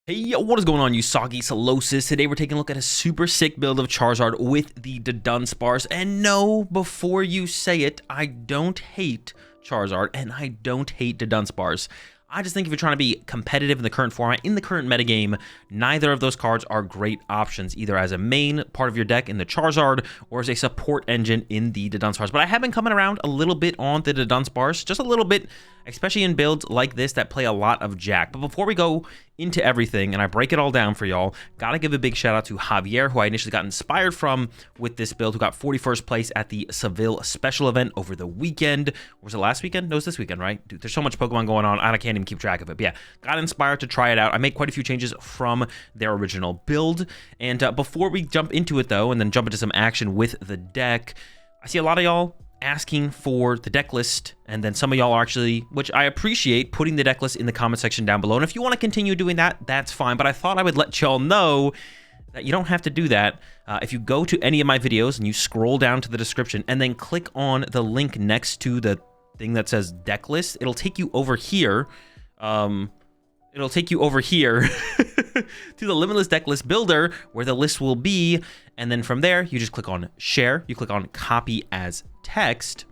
Hey, what is going on, you soggy solosis? Today we're taking a look at a super sick build of Charizard with the Dunsparce. And no, before you say it, I don't hate Charizard and I don't hate the Dunsparce. I just think if you're trying to be competitive in the current format, in the current metagame, neither of those cards are great options, either as a main part of your deck in the Charizard or as a support engine in the Dunsparce. But I have been coming around a little bit on the Dunsparce, just a little bit, especially in builds like this that play a lot of Jack. But before we go into everything and I break it all down for y'all, gotta give a big shout out to Javier, who I initially got inspired from with this build, who got 41st place at the Seville special event over the weekend. Or was it last weekend? No, it was this weekend, right? Dude, there's so much Pokemon going on, I can't even keep track of it. But yeah, got inspired to try it out. I made quite a few changes from their original build. And before we jump into it though, and then jump into some action with the deck, I see a lot of y'all asking for the deck list, and then some of y'all are actually, which I appreciate, putting the deck list in the comment section down below. And if you want to continue doing that, that's fine, but I thought I would let y'all know that you don't have to do that. If you go to any of my videos and you scroll down to the description and then click on the link next to the thing that says deck list, it'll take you over here. It'll take you over here to the Limitless Deck List Builder, where the list will be. And then from there, you just click on share, you click on copy as text,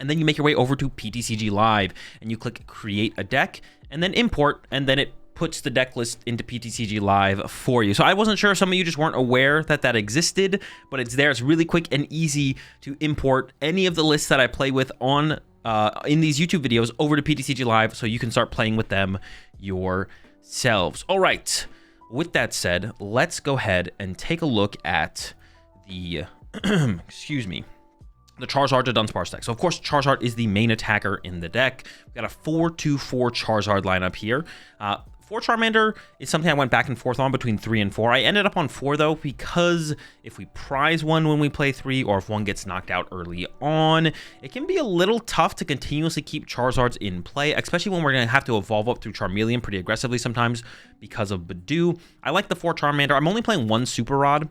and then you make your way over to PTCG Live and you click create a deck and then import, and then it puts the deck list into PTCG Live for you. So I wasn't sure if some of you just weren't aware that that existed, but it's there. It's really quick and easy to import any of the lists that I play with on in these YouTube videos over to PTCG Live, so you can start playing with them yourselves. All right, with that said, let's go ahead and take a look at the excuse me, the Charizard to Dunsparce deck. So of course Charizard is the main attacker in the deck. We've got a 4-2-4 Charizard lineup here. 4 Charmander is something I went back and forth on between 3 and 4. I ended up on 4 though, because if we prize one when we play 3, or if one gets knocked out early on, it can be a little tough to continuously keep Charizards in play, especially when we're going to have to evolve up through Charmeleon pretty aggressively sometimes because of Badoo. I like the 4 Charmander. I'm only playing 1 Super Rod,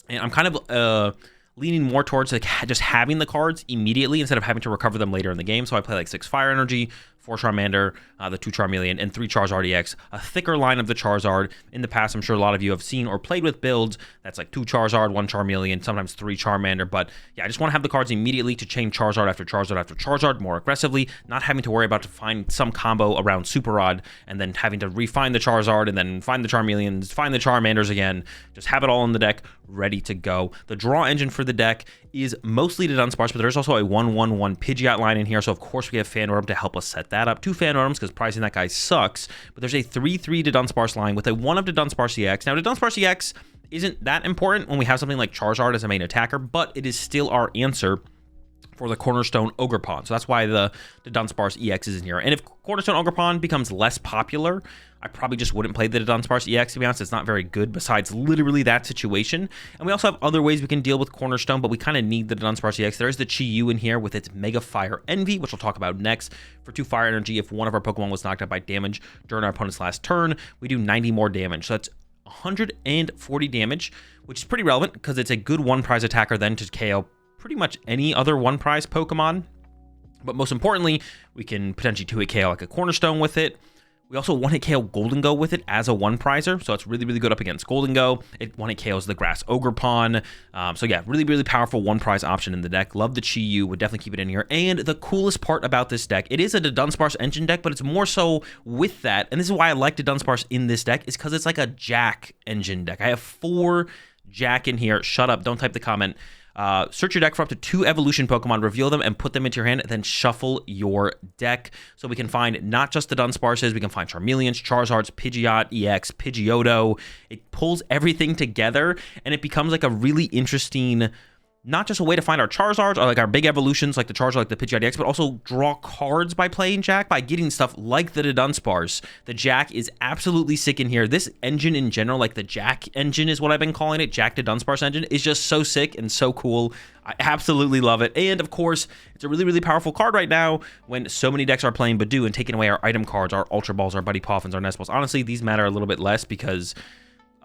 and I'm kind of leaning more towards like just having the cards immediately instead of having to recover them later in the game. So I play like 6 Fire Energy, 4 Charmander, the 2 Charmeleon, and 3 Charizard EX. A thicker line of the Charizard. In the past, I'm sure a lot of you have seen or played with builds that's like 2 Charizard, 1 Charmeleon, sometimes 3 Charmander. But yeah, I just want to have the cards immediately to chain Charizard after Charizard after Charizard more aggressively, not having to worry about to find some combo around Super Rod and then having to refine the Charizard and then find the Charmeleons, find the Charmanders again. Just have it all in the deck, ready to go. The draw engine for the deck is mostly the Dunsparce, but there's also a 1-1-1 Pidgeot line in here, so of course we have Fandorm to help us set that up. 2 Fandorms, because pricing that guy sucks, but there's a 3-3 to Dunsparce line with a 1 of the Dunsparce EX. Now, the Dunsparce EX isn't that important when we have something like Charizard as a main attacker, but it is still our answer for the Cornerstone Ogerpon. So that's why the Dunsparce EX is in here. And if Cornerstone Ogerpon becomes less popular, I probably just wouldn't play the Dunsparce EX, to be honest. It's not very good besides literally that situation. And we also have other ways we can deal with Cornerstone, but we kind of need the Dunsparce EX. There's the Chi-Yu in here with its Mega Fire Envy, which we'll talk about next. For 2 Fire Energy, if one of our Pokemon was knocked out by damage during our opponent's last turn, we do 90 more damage. So that's 140 damage, which is pretty relevant because it's a good 1-prize attacker then to KO pretty much any other 1-prize Pokemon. But most importantly, we can potentially 2-hit KO like a Cornerstone with it. We also 1-hit KO Gholdengo with it as a 1-prizer, so it's really, really good up against Gholdengo. It 1-hit KOs the Grass Ogerpon. So yeah, really, really powerful 1-prize option in the deck. Love the Chi-Yu, would definitely keep it in here. And the coolest part about this deck, it is a Dunsparce engine deck, but it's more so with that, and this is why I like the Dunsparce in this deck, is because it's like a Jack engine deck. I have 4 Jack in here. Shut up, don't type the comment. Search your deck for up to 2 evolution Pokemon, reveal them, and put them into your hand, then shuffle your deck. So we can find not just the Dunsparces, we can find Charmeleons, Charizards, Pidgeot, EX, Pidgeotto. It pulls everything together, and it becomes like a really interesting, not just a way to find our Charizards or like our big evolutions like the Charizard, like the Pidgeot EX, but also draw cards by playing Jack, by getting stuff like the Dunsparce. The Jack is absolutely sick in here. This engine in general, like the Jack engine is what I've been calling it, Jack to Dunsparce engine, is just so sick and so cool. I absolutely love it. And of course, it's a really, really powerful card right now when so many decks are playing Badoo and taking away our item cards, our Ultra Balls, our Buddy Poffins, our Nest Balls. Honestly, these matter a little bit less because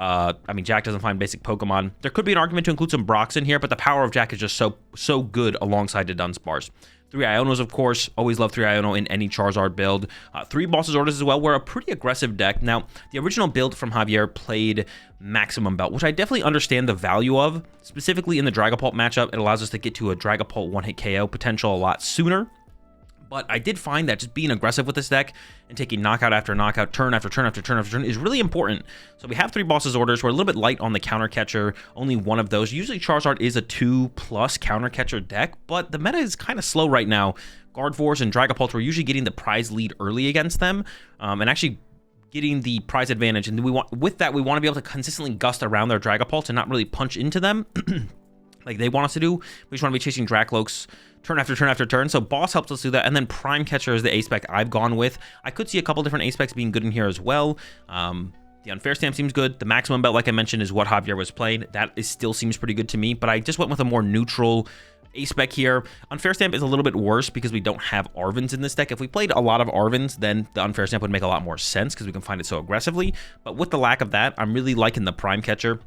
I mean, Jack doesn't find basic Pokemon. There could be an argument to include some Brox in here, but the power of Jack is just so good alongside the Dunsparce. 3 Ionos, of course. Always love 3 Iono in any Charizard build. 3 Boss's Orders as well. We're a pretty aggressive deck. Now, the original build from Javier played Maximum Belt, which I definitely understand the value of. Specifically in the Dragapult matchup, it allows us to get to a Dragapult one-hit KO potential a lot sooner. But I did find that just being aggressive with this deck and taking knockout after knockout, turn after turn after turn after turn is really important. So we have 3 Boss's Orders. We're a little bit light on the counter catcher, only one of those. Usually Charizard is a 2+ counter catcher deck, but the meta is kind of slow right now. Gardevoirs and Dragapults, we're usually getting the prize lead early against them, and actually getting the prize advantage. And with that, we want to be able to consistently gust around their Dragapults and not really punch into them like they want us to do. We just want to be chasing Dracloaks turn after turn after turn. So Boss helps us do that. And then Prime Catcher is the ace spec I've gone with. I could see a couple different ace specs being good in here as well. The Unfair Stamp seems good. The Maximum Belt, like I mentioned, is what Javier was playing. That still seems pretty good to me, but I just went with a more neutral ace spec here. Unfair Stamp is a little bit worse because we don't have Arvins in this deck. If we played a lot of Arvins, then the Unfair Stamp would make a lot more sense because we can find it so aggressively. But with the lack of that, I'm really liking the Prime Catcher.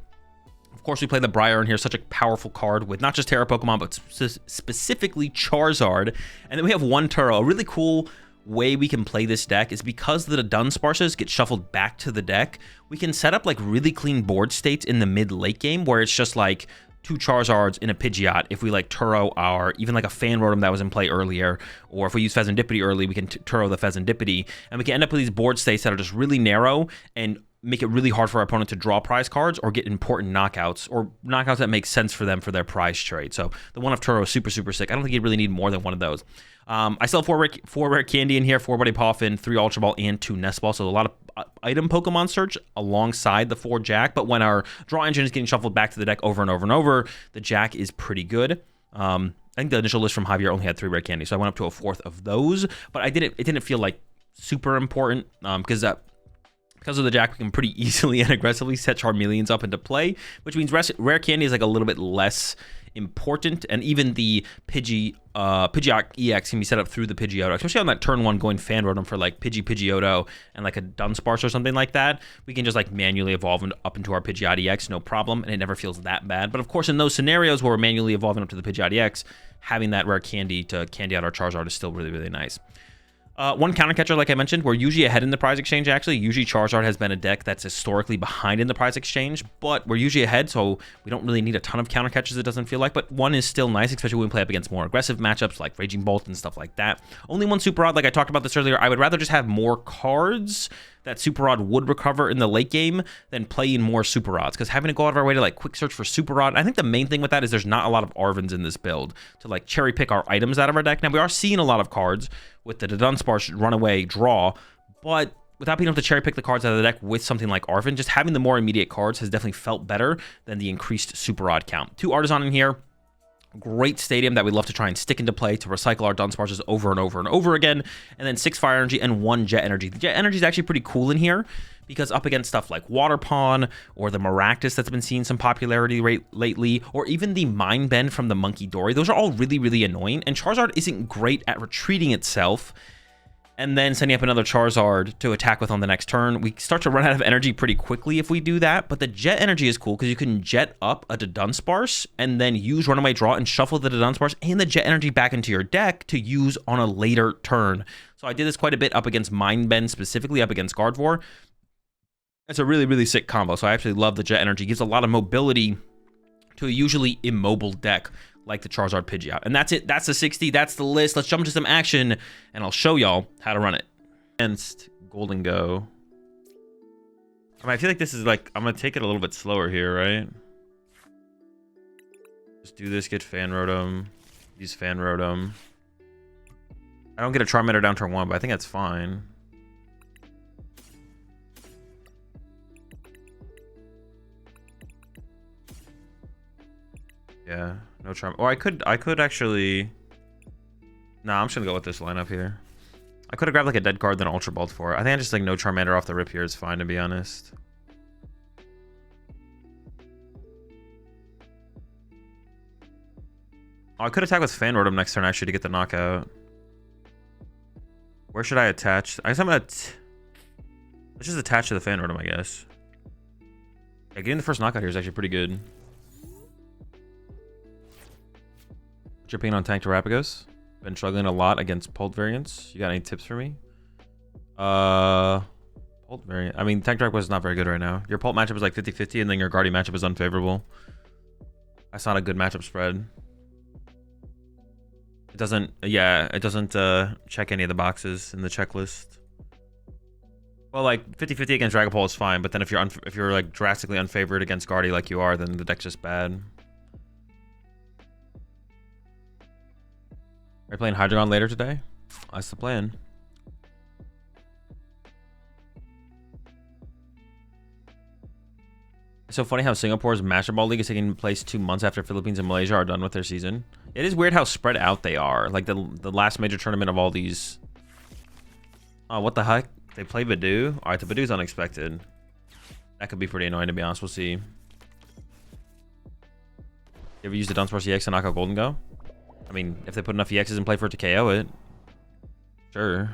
Of course, we play the Briar in here, such a powerful card with not just Terra Pokemon, but specifically Charizard. And then we have one Turo. A really cool way we can play this deck is because the Dunsparces get shuffled back to the deck, we can set up like really clean board states in the mid-late game where it's just like 2 Charizards in a Pidgeot. If we like Turo our, even like a Fan Rotom that was in play earlier, or if we use Pheasantipity early, we can Turo the Pheasantipity, and we can end up with these board states that are just really narrow and make it really hard for our opponent to draw prize cards or get important knockouts, or knockouts that make sense for them for their prize trade. So the one of Turo is super sick. I don't think you really need more than one of those. I still have 4 rare candy in here, 4 Buddy Poffin, 3 Ultra Ball, and 2 Nest Ball. So a lot of item Pokemon search alongside the 4 Jack. But when our draw engine is getting shuffled back to the deck over and over and over, the Jack is pretty good. I think the initial list from Javier only had 3 rare candy, so I went up to a 4th of those. But it didn't feel like super important because of the Jack, we can pretty easily and aggressively set Charmeleons up into play, which means rare candy is like a little bit less important, and even the Pidgeot EX can be set up through the Pidgeotto, especially on that turn 1 going Fan Rotom for like Pidgeotto and like a Dunsparce or something like that. We can just like manually evolve up into our Pidgeot EX, no problem, and it never feels that bad. But of course, in those scenarios where we're manually evolving up to the Pidgeot EX, having that rare candy to candy out our Charizard is still really nice. One counter catcher, like I mentioned, we're usually ahead in the prize exchange, actually. Usually Charizard has been a deck that's historically behind in the prize exchange, but we're usually ahead, so we don't really need a ton of counter catchers, it doesn't feel like, but one is still nice, especially when we play up against more aggressive matchups like Raging Bolt and stuff like that. Only one Super Rod, like I talked about this earlier. I would rather just have more cards that Super Rod would recover in the late game than playing more Super Rods, because having to go out of our way to like quick search for Super Rod, I think the main thing with that is there's not a lot of Arvins in this build to like cherry pick our items out of our deck. Now we are seeing a lot of cards with the Dunsparce Runaway draw, but without being able to cherry pick the cards out of the deck with something like Arvin, just having the more immediate cards has definitely felt better than the increased Super Rod count. 2 Artisan in here. Great stadium that we'd love to try and stick into play to recycle our Dunsparces over and over and over again. And then 6 Fire Energy and 1 Jet Energy. The Jet Energy is actually pretty cool in here because up against stuff like Water Pawn or the Maractus that's been seeing some popularity lately, or even the Mind Bend from the Monkey Dory, those are all really annoying. And Charizard isn't great at retreating itself and then sending up another Charizard to attack with on the next turn. We start to run out of energy pretty quickly if we do that, but the Jet Energy is cool because you can jet up a Dunsparce and then use Runaway Draw and shuffle the Dunsparce and the Jet Energy back into your deck to use on a later turn. So I did this quite a bit up against Mind Bend, specifically up against Gardevoir. It's a really sick combo, so I actually love the Jet Energy. It gives a lot of mobility to a usually immobile deck like the Charizard Pidgeot. And that's it. That's the 60. That's the list. Let's jump into some action, and I'll show y'all how to run it. Against Gholdengo. I mean, I feel like this is like, I'm going to take it a little bit slower here, right? Just do this, get Fan Rotom, use Fan Rotom. I don't get a Charmander down turn 1, but I think that's fine. Yeah, no Charm. Or I could actually. Nah, I'm just gonna go with this lineup here. I could have grabbed like a dead card, then Ultra Ball for it. I think I just like no Charmander off the rip here is fine, to be honest. Oh, I could attack with Fan Rotom next turn actually to get the knockout. Where should I attach? I guess I'm gonna. Let's just attach to the Fan Rotom, I guess. Yeah, getting the first knockout here is actually pretty good. What's your opinion on Tank Terrapagos? Been struggling a lot against Pult variants. You got any tips for me? Pult variant. I mean, Tank Terrapagos is not very good right now. Your Pult matchup is like 50-50, and then your Guardian matchup is unfavorable. That's not a good matchup spread. It doesn't, yeah, it doesn't check any of the boxes in the checklist. Well, like 50-50 against Dragapult is fine, but then if you're like drastically unfavored against Guardy like you are, then the deck's just bad. Are you playing Hydreigon later today? That's the plan. It's so funny how Singapore's Master Ball League is taking place 2 months after Philippines and Malaysia are done with their season. It is weird how spread out they are. Like the last major tournament of all these. Oh, what the heck? They play Badoo? Alright, the Badoo's unexpected. That could be pretty annoying, to be honest. We'll see. You ever use the Dunsparce EX to knock out Gholdengo? I mean, if they put enough EXs in play for it to KO it. Sure.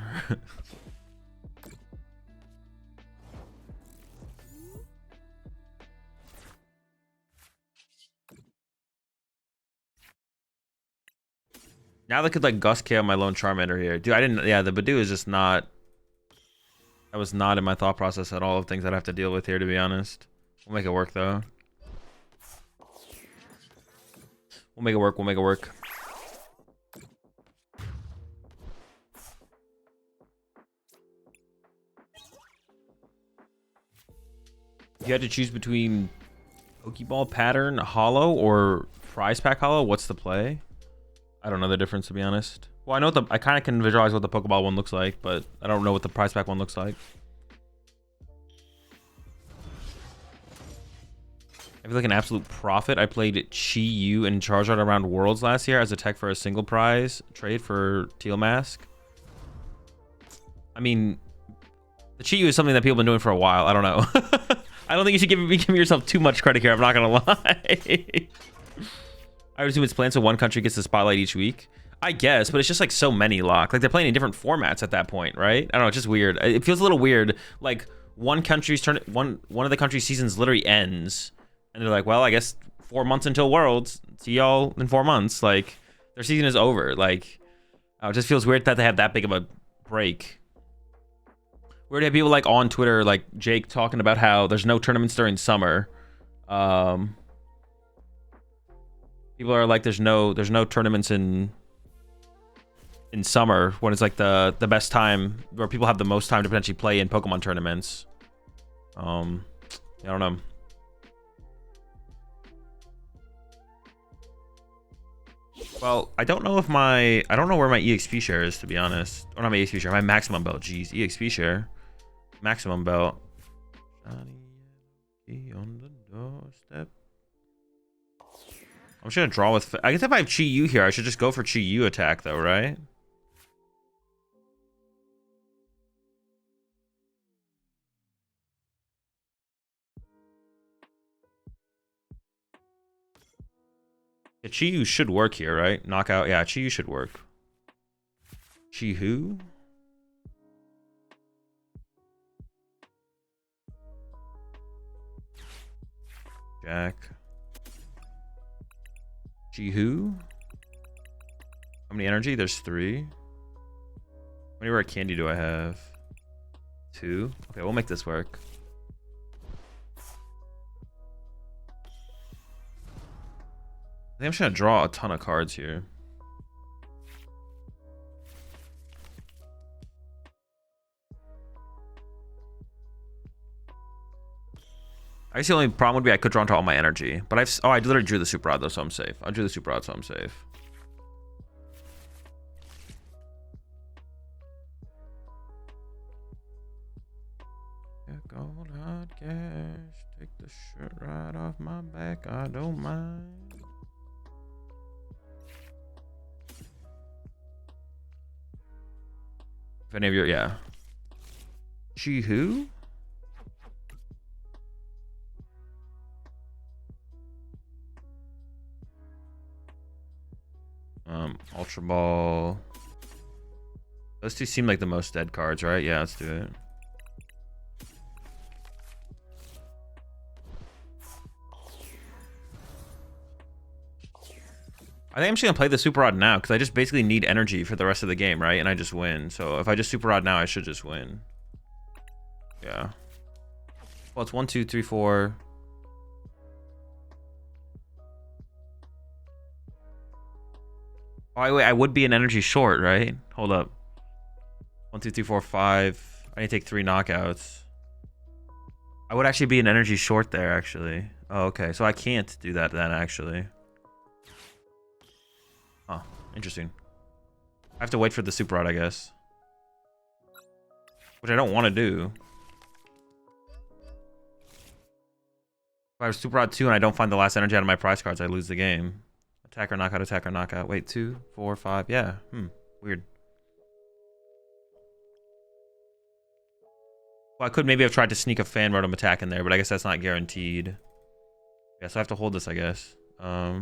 Now they could like Gust KO my lone Charmander here. Dude, I didn't, yeah, the Badoo is just not, that was not in my thought process at all of things I'd have to deal with here, to be honest. We'll make it work though. We'll make it work, we'll make it work. If you had to choose between Pokeball Pattern Hollow or Prize Pack Hollow, what's the play? I don't know the difference, to be honest. Well, I know what I kind of can visualize what the Pokeball one looks like, but I don't know what the Prize Pack one looks like. I feel like an absolute prophet. I played Chi-Yu and Charizard around Worlds last year as a tech for a single prize trade for Teal Mask. I mean, the Chi-Yu is something that people have been doing for a while. I don't know. I don't think you should give yourself too much credit here. I'm not going to lie. I would assume it's planned so one country gets the spotlight each week. I guess, but it's just like so many lock. Like they're playing in different formats at that point, right? I don't know, it's just weird. It feels a little weird. Like one of the country's seasons literally ends, and they're like, well, I guess 4 months until Worlds. See y'all in 4 months. Like their season is over. Like it just feels weird that they have that big of a break. Weird to have people like on Twitter, like Jake, talking about how there's no tournaments during summer. People are like, there's no tournaments in summer when it's like the best time where people have the most time to potentially play in Pokemon tournaments. I don't know. Well, I don't know where my EXP share is, to be honest. Or not my EXP share, my maximum belt. Jeez, EXP share. Maximum belt. On the doorstep. I'm just gonna draw with. I guess if I have Chi-Yu here, I should just go for Chi-Yu attack, though, right? Yeah, Chi-Yu should work here, right? Knockout. Yeah, Chi-Yu should work. Chi-Hu? Jack. Chi-Hu? How many energy? There's 3. How many rare candy do I have? 2. Okay, we'll make this work. I think I'm just gonna draw a ton of cards here. I guess the only problem would be I could draw into all my energy. But I literally drew the Super Rod though, so I'm safe. I drew the Super Rod, so I'm safe. Yeah, gold hard cash. Take the shirt right off my back. I don't mind. If any of you, yeah. Chi-Hu? Ultra Ball. Those two seem like the most dead cards, right? Yeah, let's do it. I think I'm just gonna play the Super Rod now because I just basically need energy for the rest of the game, right? And I just win. So if I just Super Rod now, I should just win. Yeah. Well, it's 1, 2, 3, 4. Oh, wait, I would be an energy short, right? Hold up. 1, 2, 3, 4, 5. I need to take 3 knockouts. I would actually be an energy short there, actually. Oh, okay. So I can't do that then, actually. Oh, interesting. I have to wait for the Super Rod, I guess. Which I don't want to do. If I have Super Rod 2 and I don't find the last energy out of my prize cards, I lose the game. Attacker, knockout, attacker, knockout. Wait, 2, 4, 5. Yeah. Weird. Well, I could maybe have tried to sneak a Fan Rotom attack in there, but I guess that's not guaranteed. Yeah, so I have to hold this, I guess. All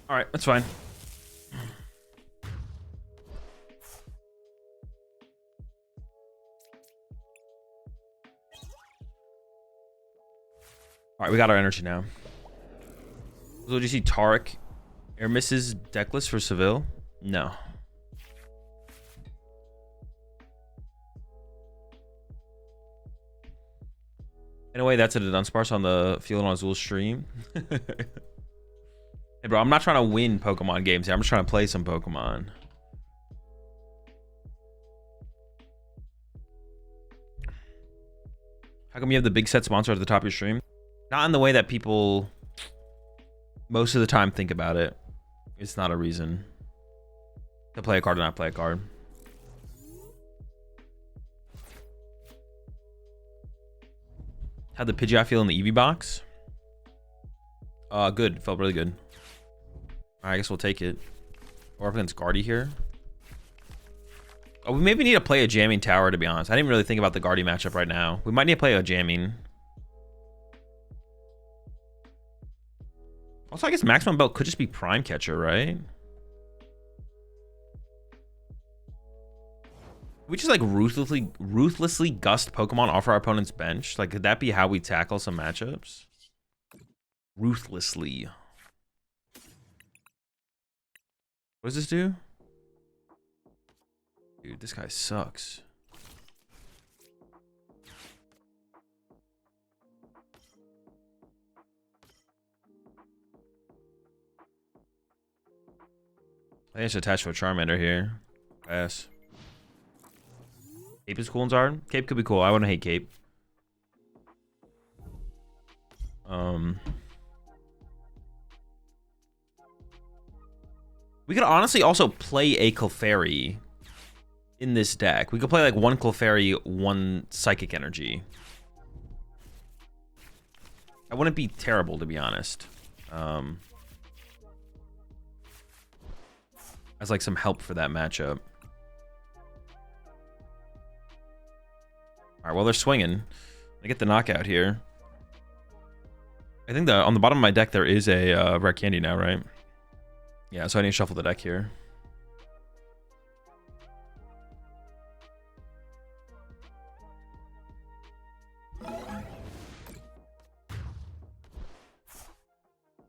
right, that's fine. All right, we got our energy now. So did you see Tarek air misses deckless for Seville? No. In a way, that's a Dunsparce on the Field on Azul stream. Hey, bro, I'm not trying to win Pokemon games here. I'm just trying to play some Pokemon. How come you have the big set sponsor at the top of your stream? Not in the way that people most of the time think about it. It's not a reason to play a card or not play a card. How'd the Pidgeot feel in the EV box? Good. Felt really good. Alright, I guess we'll take it. Or up against Guardy here. Oh, we maybe need to play a Jamming Tower, to be honest. I didn't really think about the Guardy matchup right now. We might need to play a Jamming. Also, I guess Maximum Belt could just be Prime Catcher, right? We just like ruthlessly gust Pokemon off our opponent's bench. Like, could that be how we tackle some matchups? Ruthlessly. What does this do? Dude, this guy sucks. I think I should attach to a Charmander here. Pass. Cape is cool in Zard. Cape could be cool. I wouldn't hate Cape. We could honestly also play a Clefairy in this deck. We could play like one Clefairy, one Psychic Energy. That wouldn't be terrible, to be honest. As like some help for that matchup. All right, well, they're swinging. I get the knockout here. I think on the bottom of my deck there is a rare candy now, right? Yeah, so I need to shuffle the deck here.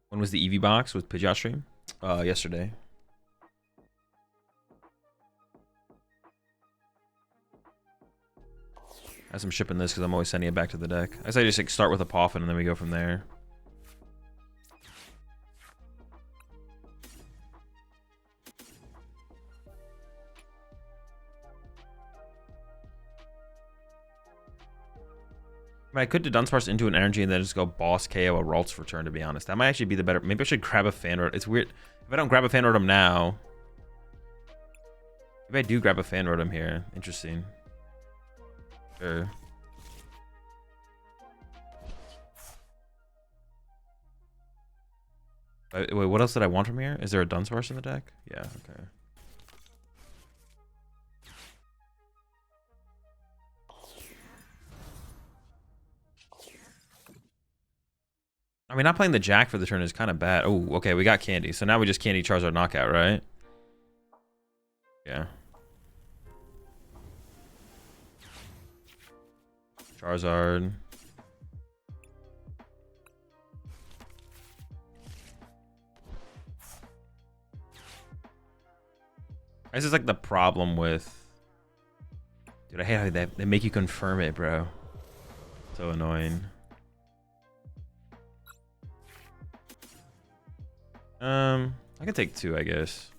When was the Eevee box with Pidgeot stream? Yesterday. As I'm shipping this because I'm always sending it back to the deck. I say just like start with a Poffin and then we go from there. I could do Dunsparce into an energy and then just go boss KO a Ralts return, to be honest. That might actually be the better. Maybe I should grab a Fan Rotom. It's weird. If I don't grab a Fan Rotom now. Maybe I do grab a Fan Rotom here. Interesting. Sure. Wait, what else did I want from here? Is there a Dunsparce in the deck? Yeah, okay. I mean, not playing the Jack for the turn is kind of bad. Oh, okay, we got Candy. So now we just Candy Charizard knockout, right? Yeah. Charizard. This is like the problem with... Dude, I hate how they make you confirm it, bro. So annoying. I could take 2, I guess.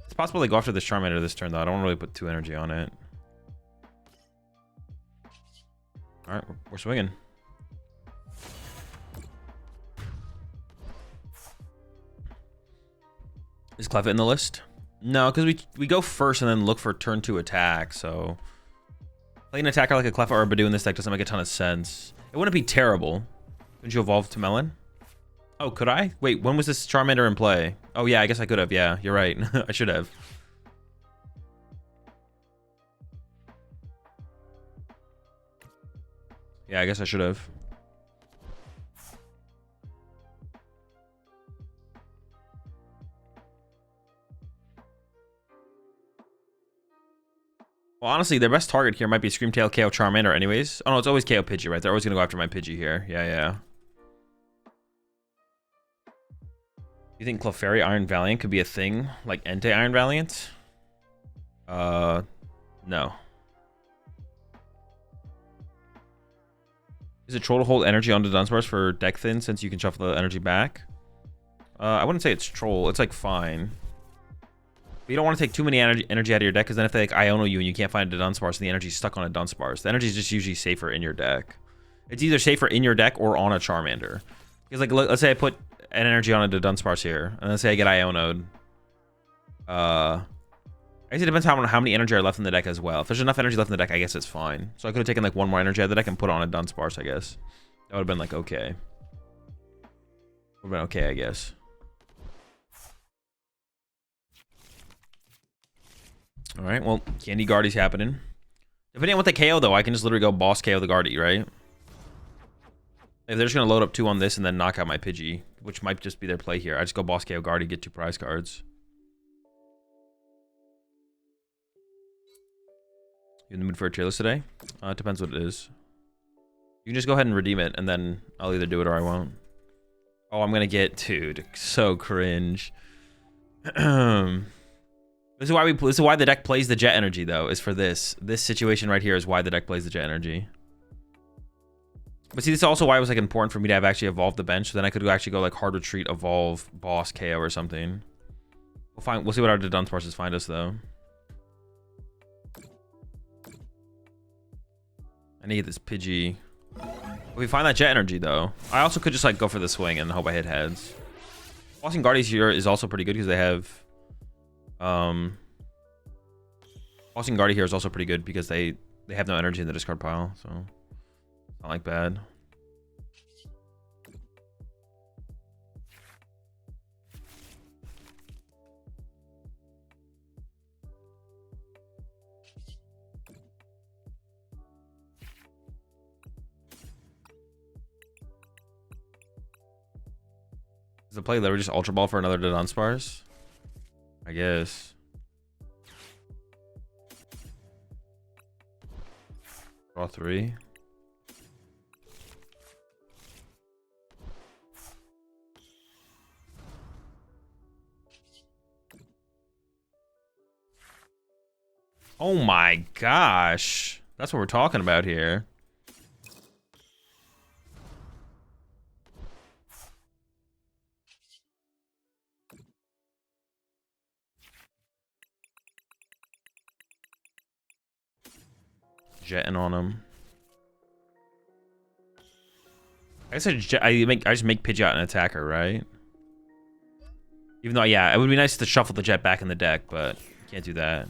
It's possible they go after this Charmander this turn, though. I don't really put 2 energy on it. Alright, we're swinging. Is Cleffa in the list? No, because we go first and then look for turn 2 attack, so... Playing an attacker like a Cleffa or a Badoo in this deck doesn't make a ton of sense. It wouldn't be terrible. Couldn't you evolve to Melon? Oh, could I? Wait, when was this Charmander in play? Oh, yeah, I guess I could have. Yeah, you're right. I should have. Yeah, I guess I should have. Well, honestly, their best target here might be Screamtail, KO, Charmander anyways. Oh, no, it's always KO Pidgey, right? They're always going to go after my Pidgey here. Yeah, yeah. You think Clefairy Iron Valiant could be a thing? Like Entei Iron Valiant? No. Is it troll to hold energy onto Dunsparce for deck thin since you can shuffle the energy back? I wouldn't say it's troll. It's like fine. But you don't want to take too many energy out of your deck because then if they like Iono you and you can't find a Dunsparce and the energy's stuck on a Dunsparce, the energy is just usually safer in your deck. It's either safer in your deck or on a Charmander. Because like let's say I put an energy on a Dunsparce here, and let's say I get Iono'd. I guess it depends how many energy are left in the deck as well. If there's enough energy left in the deck, I guess it's fine. So I could have taken like 1 more energy out of the deck and put on a Dunsparce, I guess. That would have been like okay. Would have been okay, I guess. All right, well, Candy Guardy's happening. Depending on what they KO, though, I can just literally go boss KO the Guardy, right? If they're just going to load up 2 on this and then knock out my Pidgey, which might just be their play here. I just go boss KO Guardy, get 2 prize cards. You in the mood for a tier list today? It depends what it is. You can just go ahead and redeem it, and then I'll either do it or I won't. Oh, I'm going to get... Dude, so cringe. This is why the deck plays the jet energy, though, is for this. This situation right here is why the deck plays the jet energy. But see, this is also why it was like important for me to have actually evolved the bench. So then I could actually go like hard retreat, evolve, boss, KO or something. We'll see what our Dunsparces find us, though. I need this Pidgey. If we find that jet energy, though, I also could just like go for the swing and hope I hit heads. Bossing Guardies here is also pretty good because they have... Bossing Guardy here is also pretty good because they have no energy in the discard pile, so not like bad. Is the play literally just Ultra Ball for another Dunsparce? I guess. Draw 3. Oh my gosh. That's what we're talking about here. Jetting on him. I guess I just make Pidgeot an attacker, right? Even though, yeah, it would be nice to shuffle the jet back in the deck, but can't do that.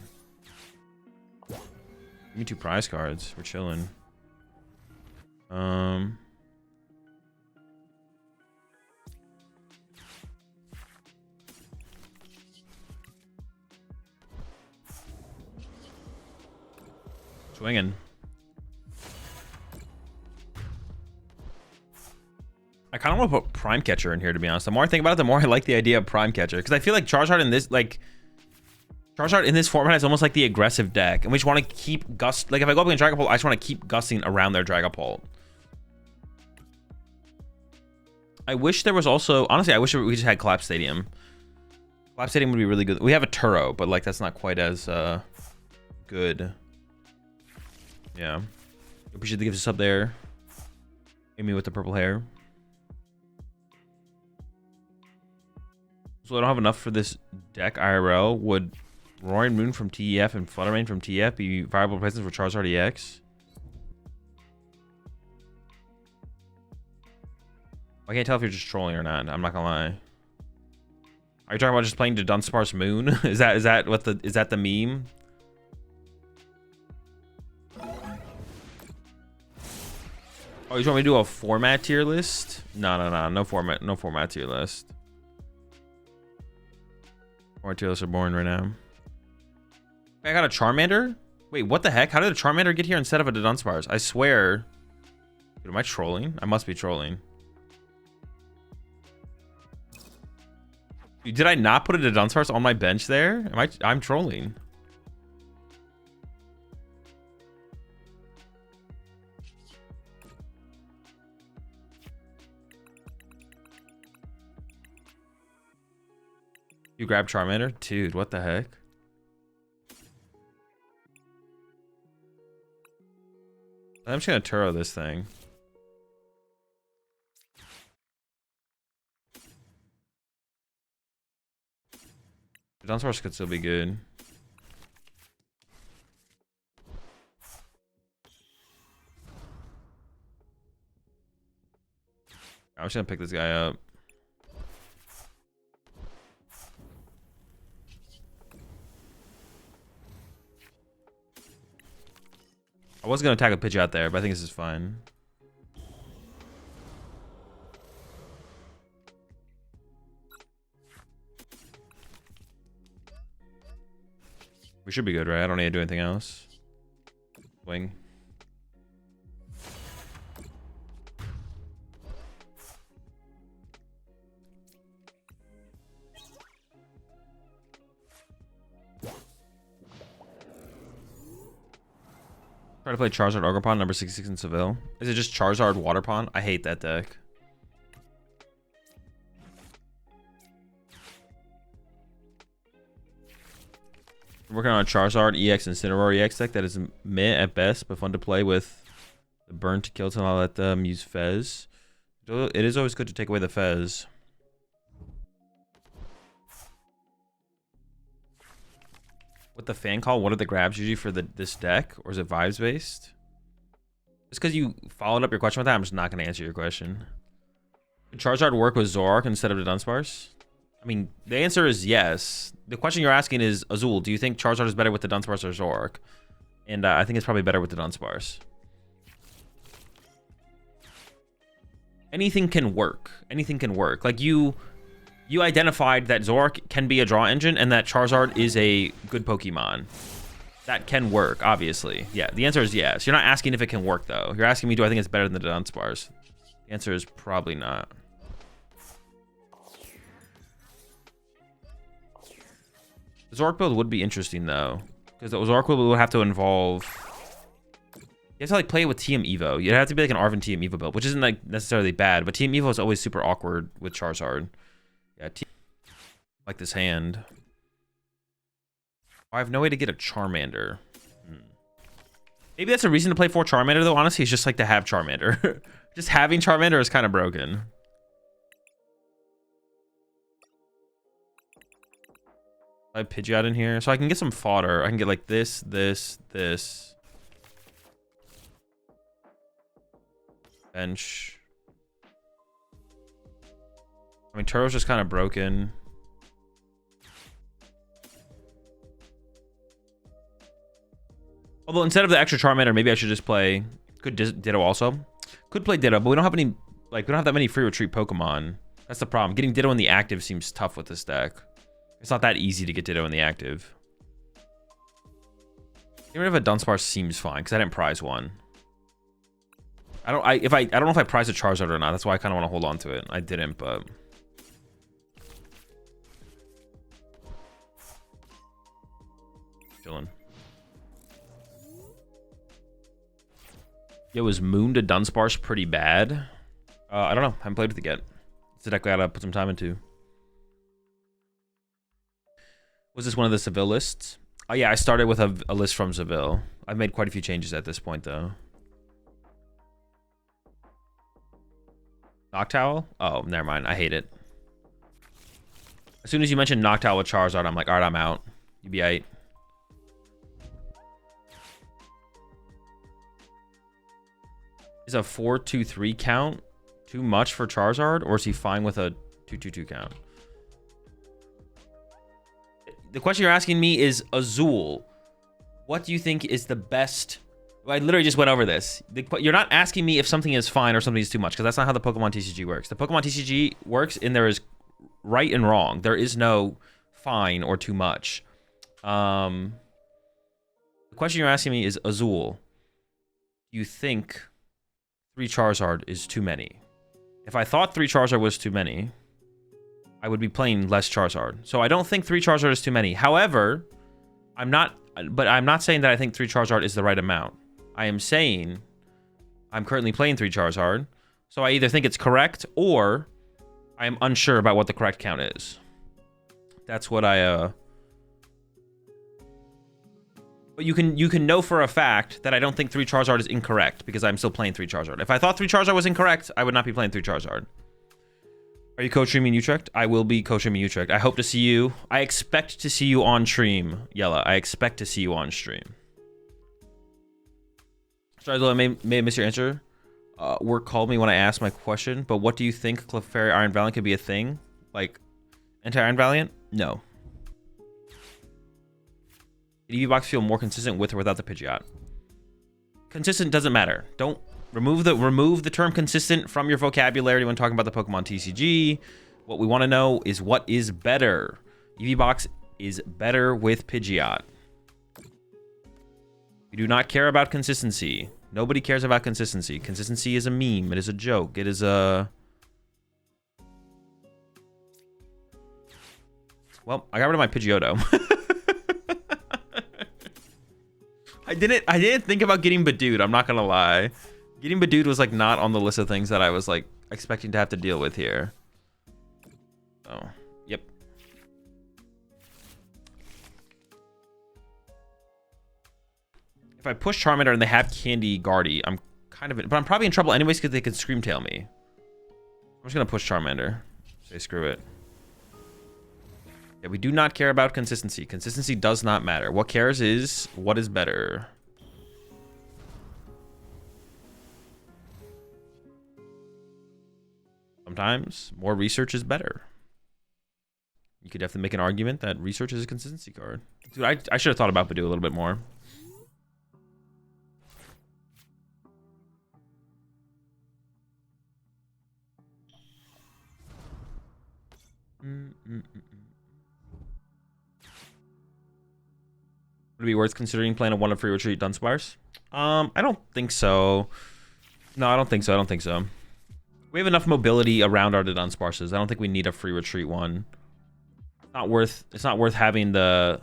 Give me 2 prize cards. We're chilling. Swinging. I kind of want to put Prime Catcher in here, to be honest. The more I think about it, the more I like the idea of Prime Catcher. Because I feel like Charizard in this, like... Charizard in this format is almost like the aggressive deck, and we just want to keep gust. Like if I go up against Dragapult, I just want to keep gusting around their Dragapult. I wish there was also, honestly, I wish we just had Collapse Stadium. Collapse Stadium would be really good. We have a Turo, but like that's not quite as good. Yeah. Appreciate the gifts up there. Amy with the purple hair. So I don't have enough for this deck IRL. Would Roaring Moon from TEF and Flutter Mane from TEF be viable presents for Charizard EX? I can't tell if you're just trolling or not. I'm not gonna lie. Are you talking about just playing the Dunsparce Moon? is that what the is that the meme? Oh, you want me to do a format tier list? No format tier list. Format tier lists are boring right now. I got a Charmander? Wait, what the heck? How did a Charmander get here instead of a Dunsparce? I swear. Dude, am I trolling? I must be trolling. Dude, did I not put a Dunsparce on my bench there? I'm trolling. You grab Charmander? Dude, what the heck? I'm just gonna Turo this thing. The Dunsparce could still be good. I'm just gonna pick this guy up. I was gonna attack a pitch out there, but I think this is fine. We should be good, right? I don't need to do anything else. Wing. Try to play Charizard Ogerpon, number 66 in Seville. Is it just Charizard Waterpon? I hate that deck. I'm working on a Charizard EX Incineroar EX deck that is meh at best, but fun to play with the burn to kill till I let them use Fez. It is always good to take away the Fez. With the fan call, what are the grabs usually for this deck? Or is it vibes based? Just because you followed up your question with that, I'm just not going to answer your question. Did Charizard work with Zoroark instead of the Dunsparce? I mean, the answer is yes. The question you're asking is, Azul, do you think Charizard is better with the Dunsparce or Zoroark? And I think it's probably better with the Dunsparce. Anything can work. Anything can work. Like you identified that Zoroark can be a draw engine and that Charizard is a good Pokemon. That can work, obviously. Yeah, the answer is yes. You're not asking if it can work, though. You're asking me, do I think it's better than the Dunsparce? The answer is probably not. The Zoroark build would be interesting, though. Because the Zoroark build would have to involve... You have to, like, play it with Team Evo. You'd have to be, like, an Arven Team Evo build, which isn't, like, necessarily bad. But Team Evo is always super awkward with Charizard. Yeah, like this hand. I have no way to get a Charmander. Maybe that's a reason to play 4 Charmander, though. Honestly, it's just like to have Charmander. Just having Charmander is kind of broken. I have Pidgeot in here, so I can get some fodder. I can get like this. Bench. I mean, Turo's just kind of broken. Although instead of the extra Charmander, maybe I should just play... Could Ditto also. Could play Ditto, but we don't have any... Like, we don't have that many free retreat Pokemon. That's the problem. Getting Ditto in the active seems tough with this deck. It's not that easy to get Ditto in the active. Getting rid of a Dunsparce seems fine, because I didn't prize one. I don't know if I prized a Charizard or not. That's why I kind of want to hold on to it. I didn't, but... Chilling. Yo, is Moon to Dunsparce pretty bad? I don't know. I haven't played with it yet. It's a deck I gotta put some time into. Was this one of the Seville lists? Oh yeah, I started with a list from Seville. I've made quite a few changes at this point though. Noctowl? Oh, never mind. I hate it. As soon as you mentioned Noctowl with Charizard, I'm like, alright, I'm out. You be aight. Is a 4-2-3 count too much for Charizard, or is he fine with a 2-2-2 count? The question you're asking me is, Azul, what do you think is the best? I literally just went over this. You're not asking me if something is fine or something is too much, because that's not how the Pokemon TCG works. The Pokemon TCG works, and there is right and wrong. There is no fine or too much. The question you're asking me is, Azul, do you think 3 Charizard is too many? If I thought 3 Charizard was too many, I would be playing less Charizard. So I don't think 3 Charizard is too many. However, I'm not saying that I think 3 Charizard is the right amount. I am saying I'm currently playing 3 Charizard, so I either think it's correct or I am unsure about what the correct count is. That's what But you can know for a fact that I don't think 3 Charizard is incorrect because I'm still playing 3 Charizard. If I thought 3 Charizard was incorrect, I would not be playing 3 Charizard. Are you co-streaming Utrecht? I will be co-streaming Utrecht. I hope to see you. I expect to see you on stream, Yella. I expect to see you on stream. Sorry, I may miss your answer. Work called me when I asked my question, but what do you think Clefairy Iron Valiant could be a thing? Like, anti-Iron Valiant? No. Did EV Box feel more consistent with or without the Pidgeot? Consistent doesn't matter. Don't remove the term consistent from your vocabulary when talking about the Pokemon TCG. What we want to know is what is better. EV Box is better with Pidgeot. We do not care about consistency. Nobody cares about consistency. Consistency is a meme. It is a joke. It is a... Well, I got rid of my Pidgeotto. I didn't think about getting Badooed, I'm not gonna lie. Getting Badooed was like not on the list of things that I was like expecting to have to deal with here. Oh, yep. If I push Charmander and they have Candy Guardy, I'm probably in trouble anyways because they can Scream Tail me. I'm just gonna push Charmander. Say screw it. Yeah, we do not care about consistency. Consistency does not matter. What cares is what is better. Sometimes more research is better. You could definitely make an argument that research is a consistency card. Dude, I should have thought about Badoo a little bit more. Would it be worth considering playing a one-up free retreat Dunsparce? I don't think so. No, I don't think so. I don't think so. We have enough mobility around our Dunsparces. I don't think we need a free retreat one. It's not worth having the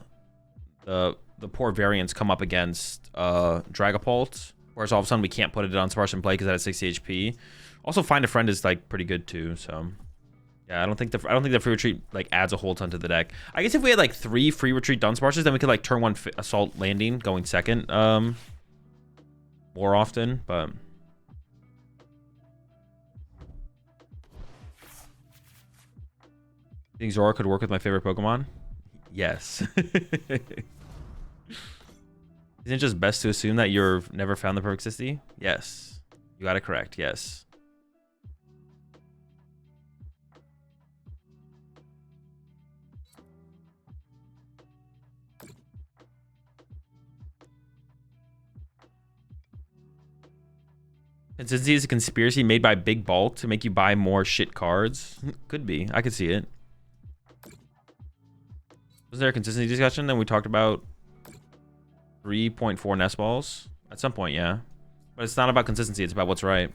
poor variants come up against Dragapult, whereas all of a sudden we can't put a Dunsparce in play because that has 60 HP. Also, Find a Friend is like pretty good too. So yeah, I don't think the free retreat like adds a whole ton to the deck. I guess if we had like 3 free retreat Dunsparces, then we could like turn 1 assault landing going second more often, but. Think Zora could work with my favorite Pokemon? Yes. Isn't it just best to assume that you've never found the perfect Sisty? Yes. You got it correct, yes. Consistency is a conspiracy made by Big Bulk to make you buy more shit cards? Could be. I could see it. Was there a consistency discussion? Then we talked about 3.4 nest balls at some point, yeah. But it's not about consistency, it's about what's right.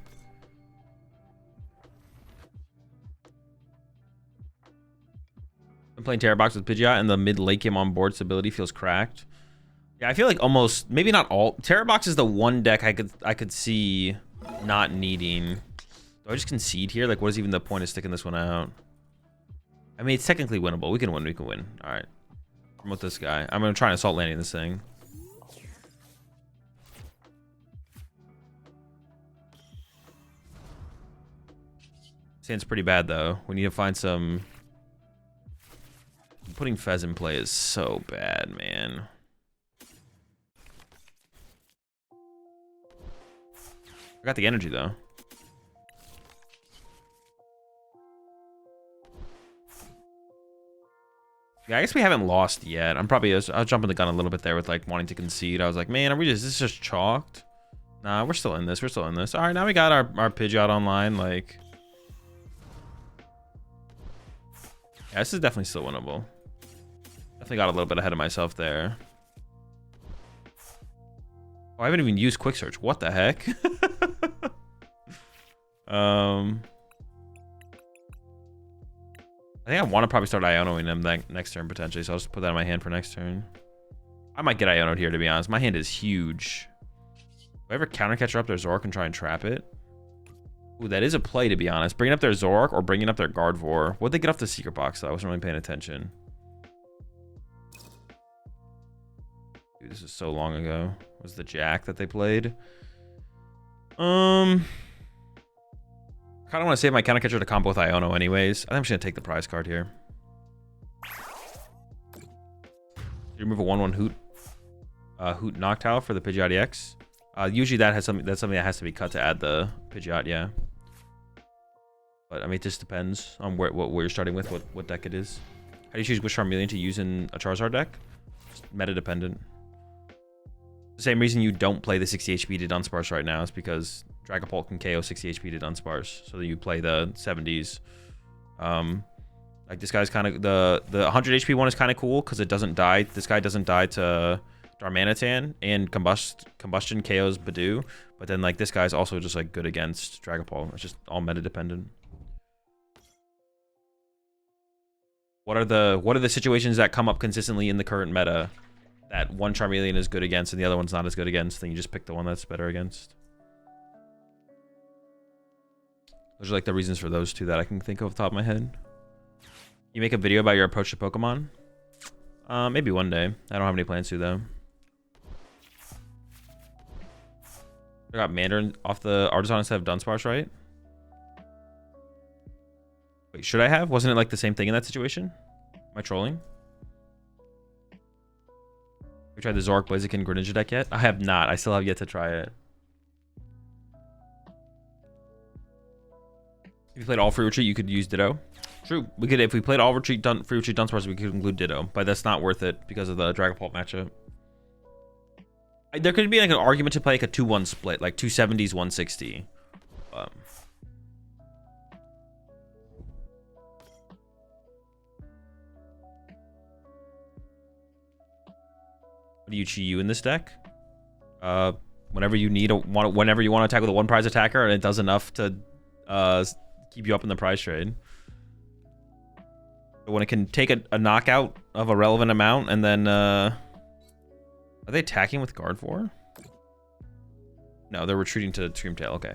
I'm playing Terra Box with Pidgeot and the mid-late game on board stability feels cracked. Yeah, I feel like almost, maybe not all. Terror Box is the one deck I could see not needing. Do I just concede here? Like, what is even the point of sticking this one out? I mean, it's technically winnable. We can win. We can win. All right. Promote this guy. I'm going to try and assault landing this thing. Sounds pretty bad, though. We need to find some... Putting Fez in play is so bad, man. I got the energy, though. Yeah, I guess we haven't lost yet. I was jumping the gun a little bit there with like wanting to concede. I was like, man, is this just chalked? Nah, we're still in this. We're still in this. All right, now we got our Pidgeot online. Like, yeah, this is definitely still winnable. Definitely got a little bit ahead of myself there. Oh, I haven't even used Quick Search. What the heck? I think I want to probably start Ionoing them next turn, potentially. So I'll just put that in my hand for next turn. I might get Ionoed here, to be honest. My hand is huge. Do I ever counter catcher up their Zoroark and try and trap it? Ooh, that is a play, to be honest. Bringing up their Zoroark or bringing up their Gardevoir. What'd they get off the secret box, though? I wasn't really paying attention. Dude, this is so long ago. Was the Jack that they played? I kind of want to save my counter catcher to combo with Iono anyways. I think I'm just going to take the prize card here. You remove a 1/1 Hoot Noctowl for the Pidgeot EX. Usually that's something that has to be cut to add the Pidgeot, yeah. But I mean, it just depends on what you're starting with, what deck it is. How do you choose which Charmeleon to use in a Charizard deck? Just meta dependent. The same reason you don't play the 60 HP to Dunsparce right now is because Dragapult can KO 60 HP to Dunsparce, so that you play the 70s. Like this guy's kind of the 100 HP one is kind of cool because it doesn't die. This guy doesn't die to Darmanitan, and Combustion KOs Badoo, but then like this guy's also just like good against Dragapult. It's just all meta dependent. What are the situations that come up consistently in the current meta that one Charmeleon is good against and the other one's not as good against? Then you just pick the one that's better against. Those are like the reasons for those two that I can think of off the top of my head. You make a video about your approach to Pokemon? Maybe one day. I don't have any plans to, though. I got Mandarin off the Artisan instead of Dunsparce, right? Wait, should I have? Wasn't it like the same thing in that situation? Am I trolling? Have you tried the Zoroark Blaziken Greninja deck yet? I have not. I still have yet to try it. If you played all free retreat, you could use Ditto. True. We could, if we played all free retreat Dunsparce, we could include Ditto, but that's not worth it because of the Dragapult matchup. There could be like an argument to play like a 2-1 split, like 270s, 160. What do you Chi-Yu in this deck? Whenever you need whenever you want to tackle the one prize attacker and it does enough to keep you up in the prize trade. When it can take a knockout of a relevant amount, and then are they attacking with Gardevoir? No, they're retreating to Screamtail. Okay.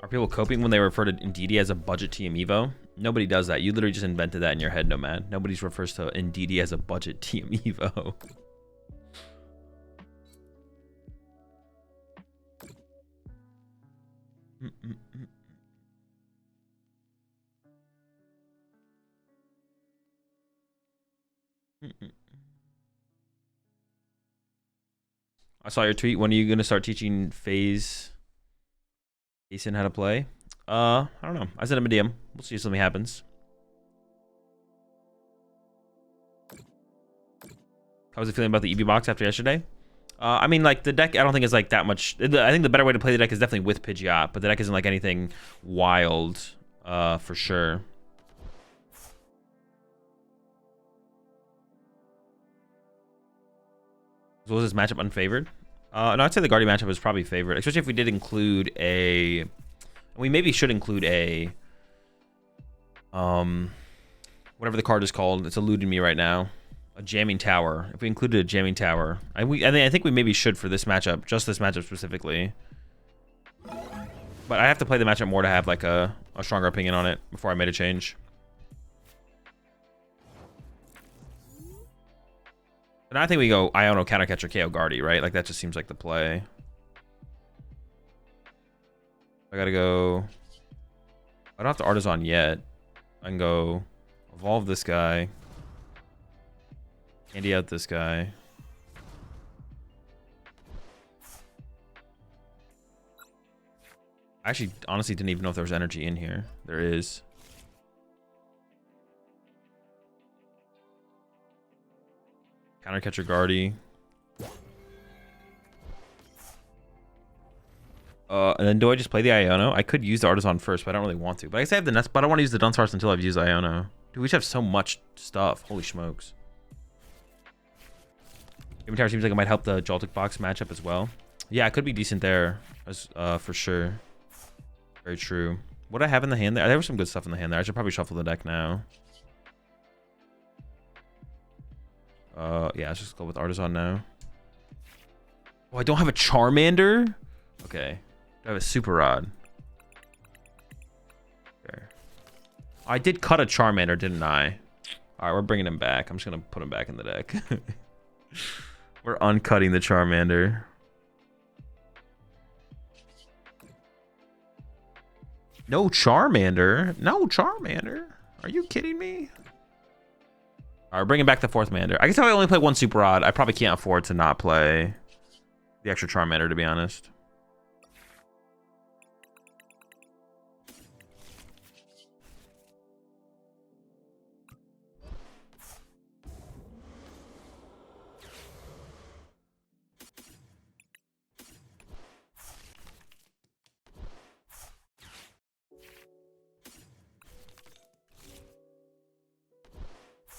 Are people coping when they refer to Indeedee as a budget TM Evo? Nobody does that. You literally just invented that in your head, Nomad. Nobody refers to Indeedee as a budget TM Evo. I saw your tweet. When are you going to start teaching Jason how to play? I don't know. I sent him a DM. We'll see if something happens. How was it feeling about the EV box after yesterday? I mean, like, the deck, I don't think is, like, that much. I think the better way to play the deck is definitely with Pidgeot, but the deck isn't, like, anything wild, for sure. So was this matchup unfavored? No, I'd say the Guardian matchup is probably favored, especially if we did include a We maybe should include a whatever the card is called. It's eluding me right now. A jamming tower. If we included a jamming tower, I think we maybe should for this matchup, just this matchup specifically. But I have to play the matchup more to have like a stronger opinion on it before I made a change. And I think we go Iono, Counter Catcher, KO Guardy, right? Like that just seems like the play. I gotta go. I don't have to Artisan yet. I can go evolve this guy. Candy out this guy. I actually honestly didn't even know if there was energy in here. There is. Counter Catcher Guardy. And then do I just play the Iono? I could use the Artisan first, but I don't really want to. But I guess I have the nuts, but I don't want to use the Dunsparce until I've used Iono. Dude, we just have so much stuff. Holy smokes. Game Tower seems like it might help the Joltik box matchup as well. Yeah, it could be decent there, as for sure. Very true. What do I have in the hand there? There was some good stuff in the hand there. I should probably shuffle the deck now. Yeah, let's just go with Artisan now. Oh, I don't have a Charmander? Okay. I have a Super Rod. Okay. I did cut a Charmander, didn't I? Alright, we're bringing him back. I'm just going to put him back in the deck. We're uncutting the Charmander. No Charmander? No Charmander? Are you kidding me? Alright, bringing back the fourth Mander. I guess if I only play one Super Rod, I probably can't afford to not play the extra Charmander, to be honest.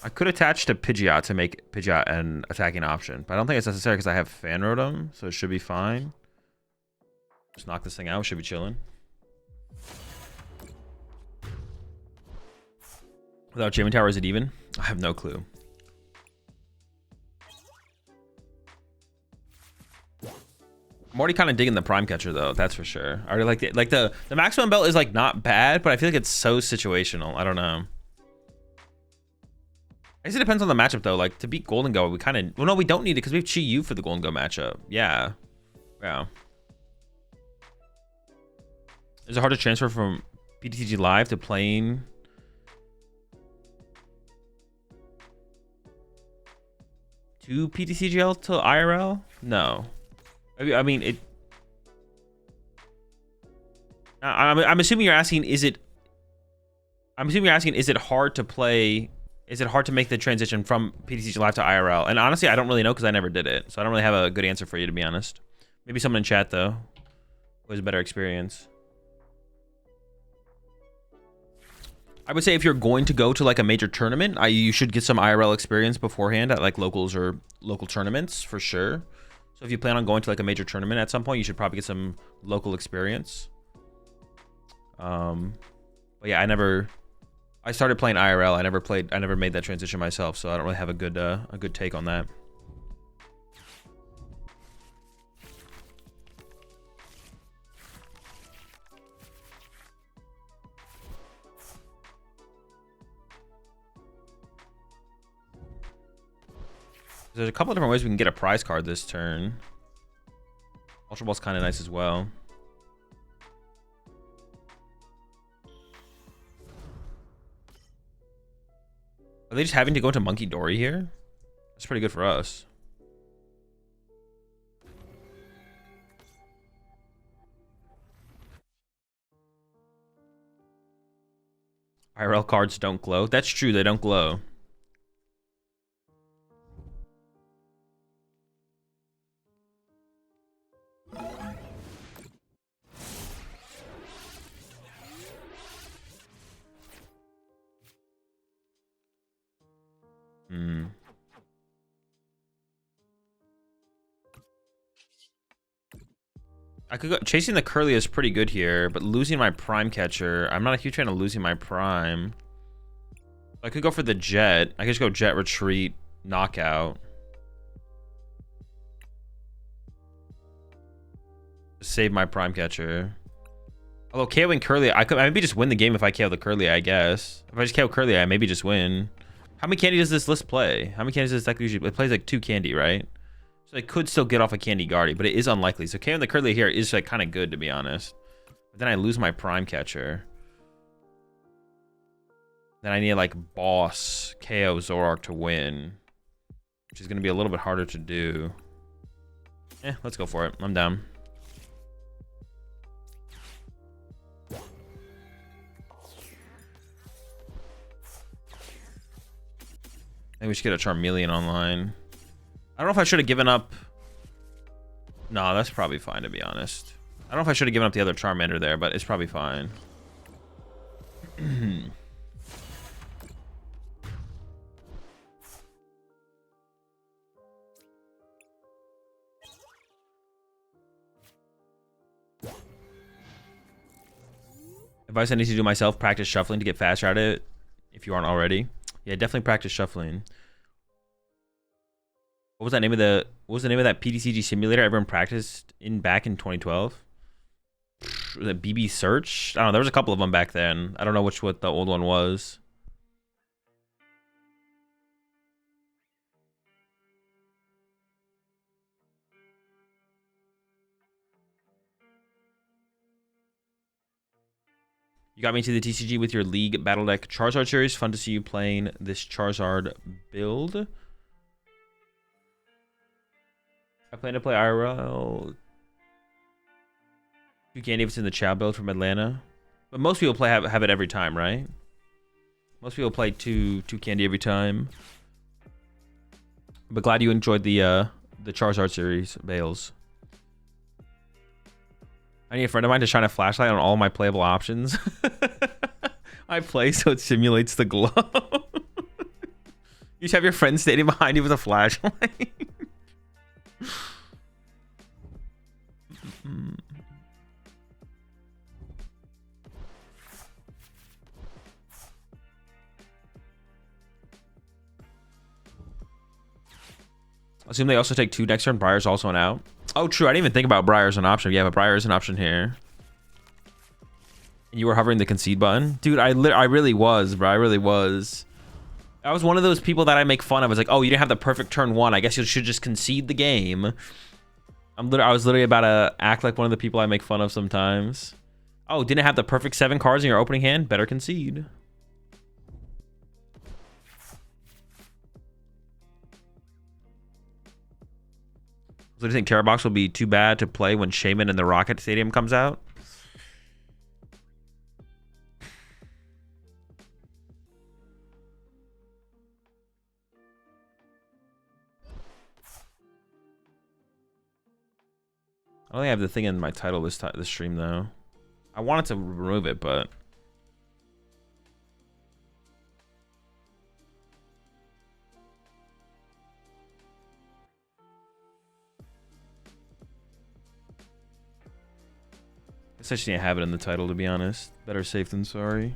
I could attach to Pidgeot to make Pidgeot an attacking option, but I don't think it's necessary because I have Fan Rotom, so it should be fine. Just knock this thing out, should be chilling. Without Jamming Tower, is it even? I have no clue. I'm already kind of digging the Prime Catcher though, that's for sure. I already like it. Like the maximum belt is like not bad, but I feel like it's so situational. I don't know. I guess it depends on the matchup though. Like to beat Gholdengo, we kind of, well, no, we don't need it because we have Chi-Yu for the Gholdengo matchup. Yeah. Wow. Is it hard to transfer from PTCG Live to playing? To PTCGL to IRL? No. I mean, it. I'm assuming you're asking, is it? I'm assuming you're asking, is it hard to play? Is it hard to make the transition from PTCG Live to IRL? And honestly, I don't really know because I never did it. So I don't really have a good answer for you, to be honest. Maybe someone in chat, though, who has a better experience. I would say if you're going to go to like a major tournament, you should get some IRL experience beforehand at like locals or local tournaments for sure. So if you plan on going to like a major tournament at some point, you should probably get some local experience. But yeah, I started playing IRL. I never made that transition myself, so I don't really have a good take on that. There's a couple of different ways we can get a prize card this turn. Ultra Ball's kind of nice as well. Are they just having to go into Monkey Dory here? That's pretty good for us. IRL cards don't glow. That's true, they don't glow. I could go chasing the Curly is pretty good here, but losing my Prime Catcher, I'm not a huge fan of losing my Prime. I could go for the Jet. I could just go Jet, Retreat, Knockout. Save my Prime Catcher. Although KOing Curly, I could maybe just win the game if I KO the Curly, I guess. If I just KO Curly, I maybe just win. How many candy does this list play? How many candies does this deck usually? It plays like 2 candy, right? So I could still get off a candy Guardy, but it is unlikely. So KOing the Curly here is like kind of good, to be honest. But then I lose my Prime Catcher. Then I need like Boss, KO Zoroark to win, which is going to be a little bit harder to do. Let's go for it. I'm down. I think we should get a Charmeleon online. I don't know if I should have given up. No, that's probably fine, to be honest. I don't know if I should have given up the other Charmander there, but it's probably fine. Advice I need to do myself: practice shuffling to get faster at it. If you aren't already, yeah, definitely practice shuffling. What was that name of the? What was the name of that PTCG simulator everyone practiced in back in 2012? Was it BB Search? I don't know. There was a couple of them back then. I don't know what the old one was. You got me into the TCG with your League Battle Deck Charizard series. Fun to see you playing this Charizard build. I plan to play IRL. 2 candy if it's in the Chow build from Atlanta. But most people have it every time, right? Most people play two candy every time. But glad you enjoyed the Charizard series, Bales. I need a friend of mine to shine a flashlight on all my playable options. I play so it simulates the glow. You just have your friend standing behind you with a flashlight. Assume they also take 2 next turn. Briar's also an out. Oh, true. I didn't even think about Briar as an option. Yeah, but Briar is an option here. And you were hovering the concede button? Dude, I really was, bro. I really was. I was one of those people that I make fun of. I was like, oh, you didn't have the perfect turn 1. I guess you should just concede the game. I was literally about to act like one of the people I make fun of sometimes. Oh, didn't have the perfect 7 cards in your opening hand? Better concede. So do you think Terra Box will be too bad to play when Shaman in the Rocket Stadium comes out? I don't think I have the thing in my title this stream though. I wanted to remove it, but I guess I just need to have it in the title, to be honest. Better safe than sorry.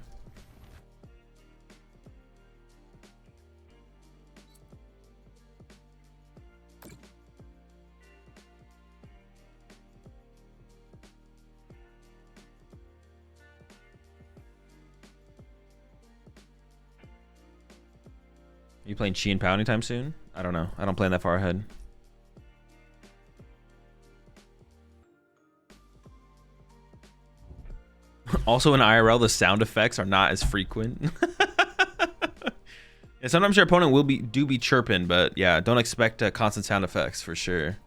Are you playing Chi and Pow anytime soon? I don't know. I don't plan that far ahead. Also in IRL, the sound effects are not as frequent. And sometimes your opponent will do be chirping, but yeah, don't expect constant sound effects for sure.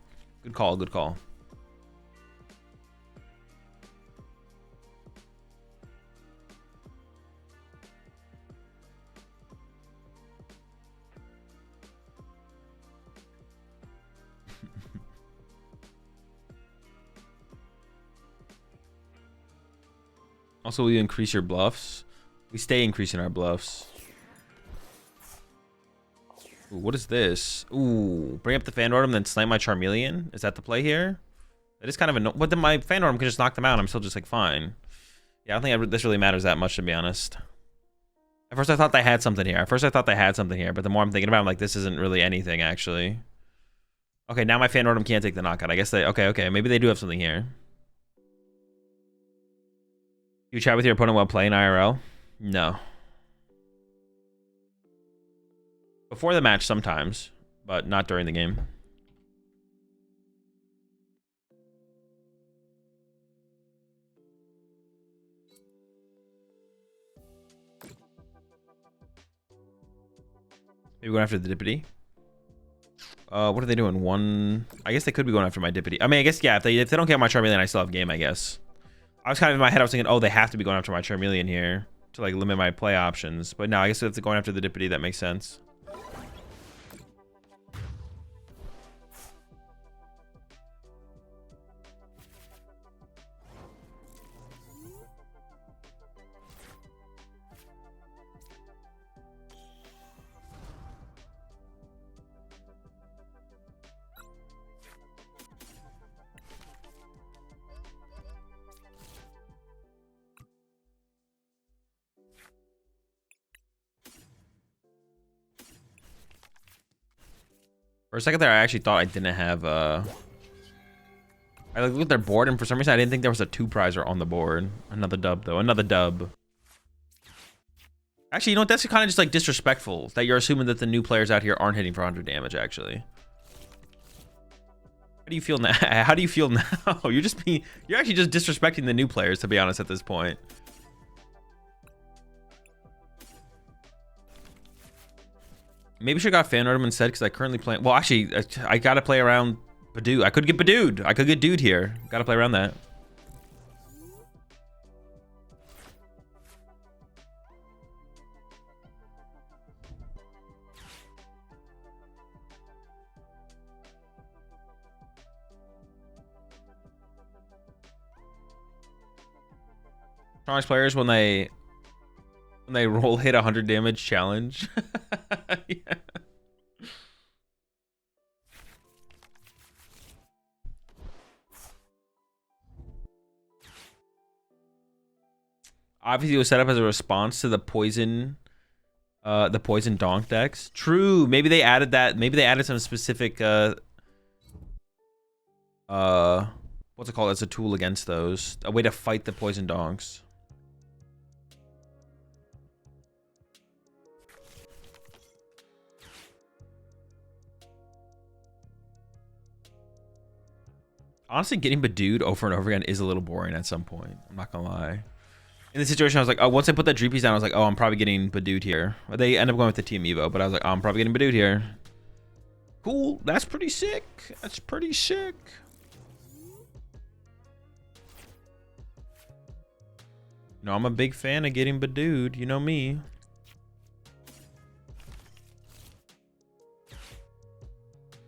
Good call, good call. Also, will you increase your bluffs? We stay increasing our bluffs. Ooh, what is this? Ooh, bring up the fan rotom, then snipe my Charmeleon. Is that the play here? It is kind of annoying. But then my fan orb can just knock them out. I'm still just like fine. Yeah, I don't think this really matters that much, to be honest. At first I thought they had something here. But the more I'm thinking about it, I'm like, this isn't really anything, actually. Okay, now my fan orb can't take the knockout. I guess they... Okay. Maybe they do have something here. You chat with your opponent while playing IRL? No. Before the match sometimes, but not during the game. Maybe going after the Dippity. What are they doing? One... I guess they could be going after my Dippity. I mean, I guess, yeah, if they don't get my Charmeleon, I still have game, I guess. I was kind of in my head, I was thinking, oh, they have to be going after my Charmeleon here to, like, limit my play options. But no, I guess if they're going after the Dippity, that makes sense. For a second there, I actually thought I didn't have, I looked at their board, and for some reason, I didn't think there was a 2-prizer on the board. Another dub, though. Another dub. Actually, you know what? That's kind of just, like, disrespectful that you're assuming that the new players out here aren't hitting for 100 damage, actually. How do you feel now? How do you feel now? You're actually just disrespecting the new players, to be honest, at this point. Maybe I should have got fan orb instead because I currently play. Well, actually, I gotta play around Badoo. I could get Badooed. I could get Dude here. Gotta play around that. Strongest players when they roll hit 100 damage challenge. Yeah. Obviously, it was set up as a response to the poison donk decks. True. Maybe they added that. Maybe they added some specific what's it called? As a tool against those. A way to fight the poison donks. Honestly, getting Badooed over and over again is a little boring at some point. I'm not gonna lie. In this situation, I was like, oh, once I put that Dreepies down, I was like, oh, I'm probably getting Badooed here. They end up going with the Team Evo, but I was like, oh, I'm probably getting Badooed here. Cool. That's pretty sick. That's pretty sick. You know, I'm a big fan of getting Badooed. You know me.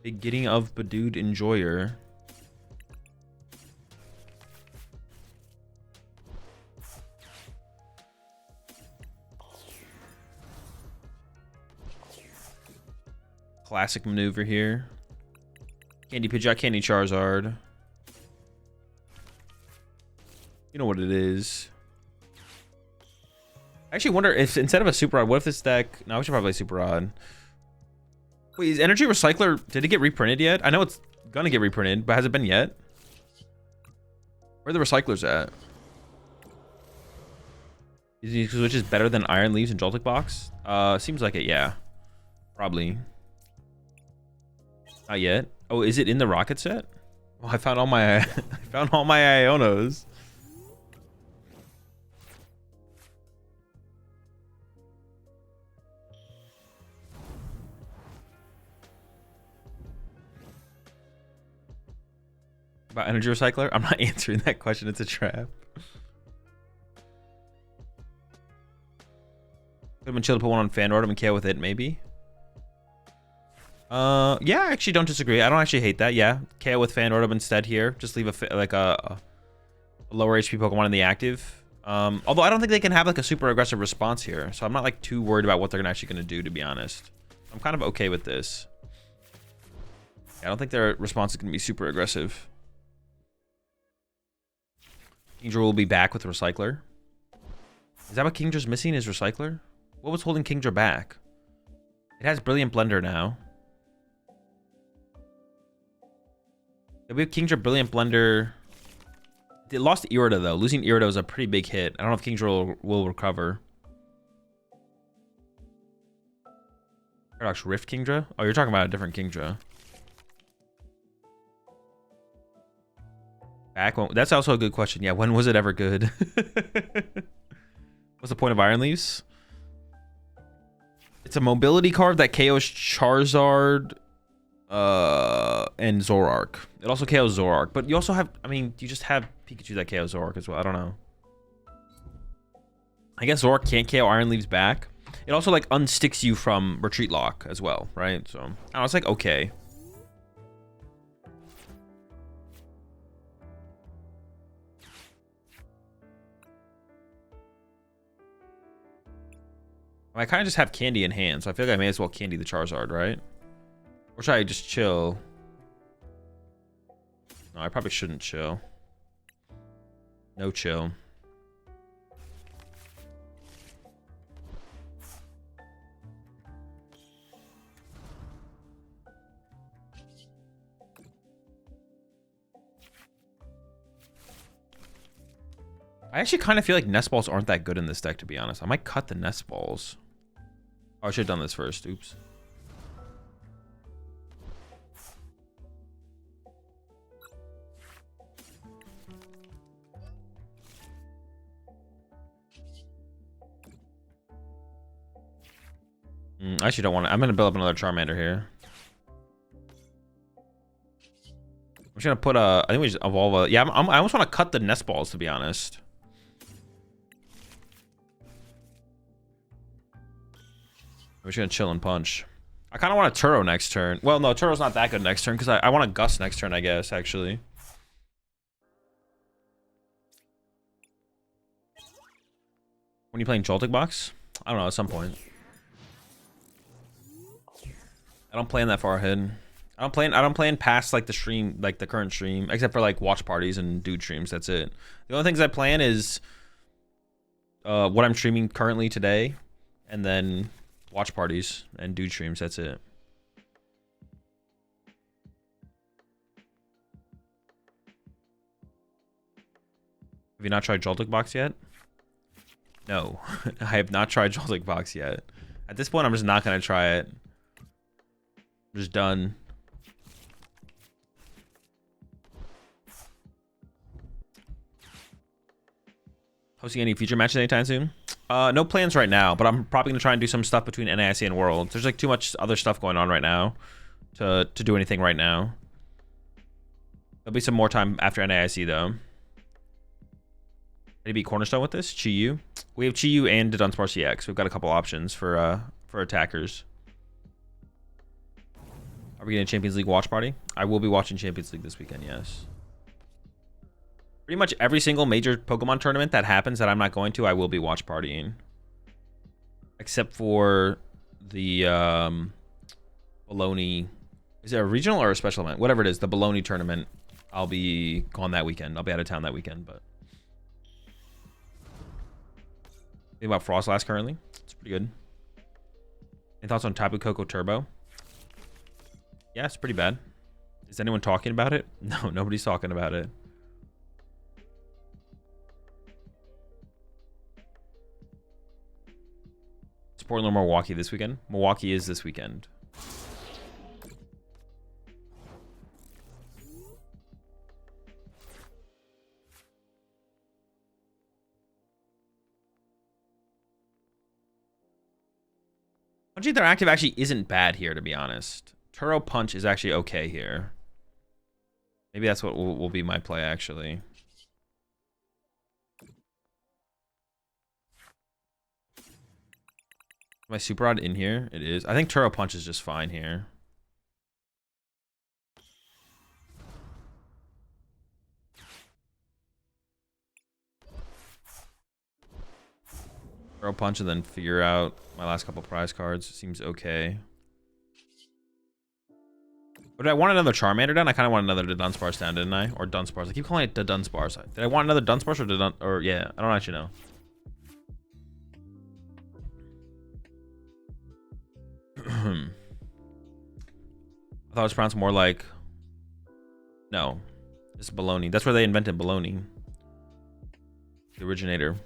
Big getting of Badooed enjoyer. Classic maneuver here. Candy Pidgeot, Candy Charizard. You know what it is. I actually wonder if instead of a Super Rod, what if this deck... No, we should probably play Super Rod. Wait, is Energy Recycler... Did it get reprinted yet? I know it's gonna get reprinted, but has it been yet? Where are the recyclers at? Which is better than Iron Leaves and Joltik Box? Seems like it, yeah. Probably. Not yet. Oh, is it in the rocket set? Oh, I found all my I found all my Ionos. About Energy Recycler? I'm not answering that question. It's a trap. Could have been chill to put one on fan order and KO with it, maybe. Yeah, I actually don't disagree. I don't actually hate that. Yeah, KO with fan orb instead here. Just leave a lower HP Pokemon in the active. Although I don't think they can have like a super aggressive response here, so I'm not like too worried about what they're actually gonna do, to be honest. I'm kind of okay with this. Yeah, I don't think their response is gonna be super aggressive. Kingdra will be back with Recycler. Is that what Kingdra's missing, is Recycler? What was holding Kingdra back? It has Brilliant Blender now. Yeah, we have Kingdra, Brilliant Blender. It lost Irida, though. Losing Irida is a pretty big hit. I don't know if Kingdra will recover. Paradox Rift Kingdra? Oh, you're talking about a different Kingdra. Back when, that's also a good question. Yeah, when was it ever good? What's the point of Iron Leaves? It's a mobility card that KOs Charizard and Zoroark. It also KOs Zoroark, but you also have, I mean, you just have Pikachu that KOs Zoroark as well. I don't know. I guess Zoroark can't KO Iron Leaves back. It also like unsticks you from Retreat Lock as well, right? So I don't know, it's like okay. I kind of just have Candy in hand, so I feel like I may as well Candy the Charizard, right? Or should I just chill? No, I probably shouldn't chill. No chill. I actually kind of feel like Nest Balls aren't that good in this deck, to be honest. I might cut the Nest Balls. Oh, I should have done this first. Oops. I actually don't want to. I'm going to build up another Charmander here. I'm just going to put a... I think we just evolve a... Yeah, I almost want to cut the Nest Balls, to be honest. I'm just going to chill and punch. I kind of want a Turo next turn. Well, no, Turo's not that good next turn because I want a Gus next turn, I guess, actually. When you playing Joltik Box? I don't know, at some point. I don't plan that far ahead. I don't plan past like the stream, like the current stream, except for like watch parties and dude streams. That's it. The only things I plan is what I'm streaming currently today, and then watch parties and dude streams. That's it. Have you not tried Joltik Box yet? No, I have not tried Joltik Box yet. At this point, I'm just not gonna try it. I'm just done. Hosting any future matches anytime soon? No plans right now, but I'm probably gonna try and do some stuff between NAIC and Worlds. There's like too much other stuff going on right now to do anything right now. There'll be some more time after NAIC though. Ready to be Cornerstone with this? Chi-Yu? We have Chi-Yu and Dunsparce EX. We've got a couple options for attackers. Are we getting a Champions League watch party? I will be watching Champions League this weekend, yes. Pretty much every single major Pokemon tournament that happens that I'm not going to, I will be watch partying. Except for the Bologna. Is it a regional or a special event? Whatever it is, the Bologna tournament. I'll be gone that weekend. I'll be out of town that weekend, but. Think about Frostlass currently. It's pretty good. Any thoughts on Tapu Koko Turbo? Yeah, it's pretty bad. Is anyone talking about it? No, nobody's talking about it. Is Portland or Milwaukee this weekend? Milwaukee is this weekend. Punch Interactive actually isn't bad here, to be honest. Turo Punch is actually okay here. Maybe that's what will be my play, actually. My Super Rod in here? It is. I think Turo Punch is just fine here. Turo Punch and then figure out my last couple prize cards. Seems okay. But did I want another Charmander down? I kind of want another Dunsparce down, didn't I? Or Dunsparce. I keep calling it Dunsparce. Did I want another Dunsparce or yeah, I don't actually know. I thought it was pronounced more like... No. It's baloney. That's where they invented baloney. The originator.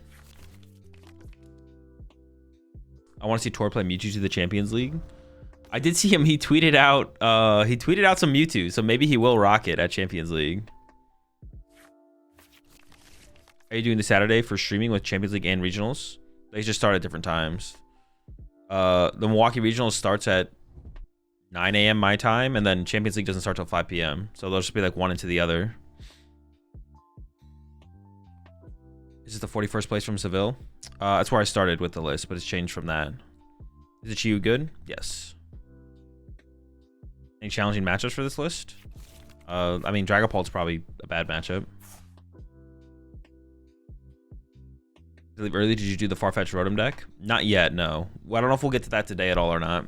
I want to see Tor play Mewtwo to the Champions League. I did see him. He tweeted out some Mewtwo, so maybe he will rock it at Champions League. Are you doing the Saturday for streaming with Champions League and regionals? They just start at different times. The Milwaukee regionals starts at 9 a.m. my time, and then Champions League doesn't start till 5 p.m. So they'll just be like one into the other. Is it the 41st place from Seville? That's where I started with the list, but it's changed from that. Is it Chiyu good? Yes. Any challenging matchups for this list? I mean, Dragapult's probably a bad matchup. Did you leave early? Did you do the Farfetch'd Rotom deck? Not yet, no. Well, I don't know if we'll get to that today at all or not.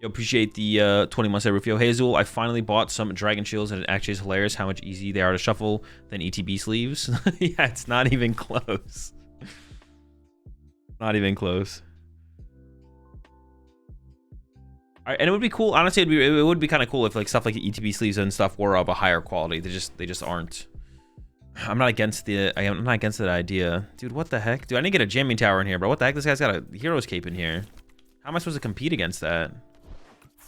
Yo, appreciate the 20 months at Rufio. Hey, Azul, I finally bought some Dragon Shields, and it actually is hilarious how much easier they are to shuffle than ETB sleeves. Yeah, it's not even close. Not even close. All right, and it would be cool. Honestly, it would be kind of cool if like stuff like ETB sleeves and stuff were of a higher quality. They just aren't. I'm not against the that idea. Dude, what the heck? Dude, I didn't get a jamming tower in here, bro. What the heck? This guy's got a hero's cape in here. How am I supposed to compete against that?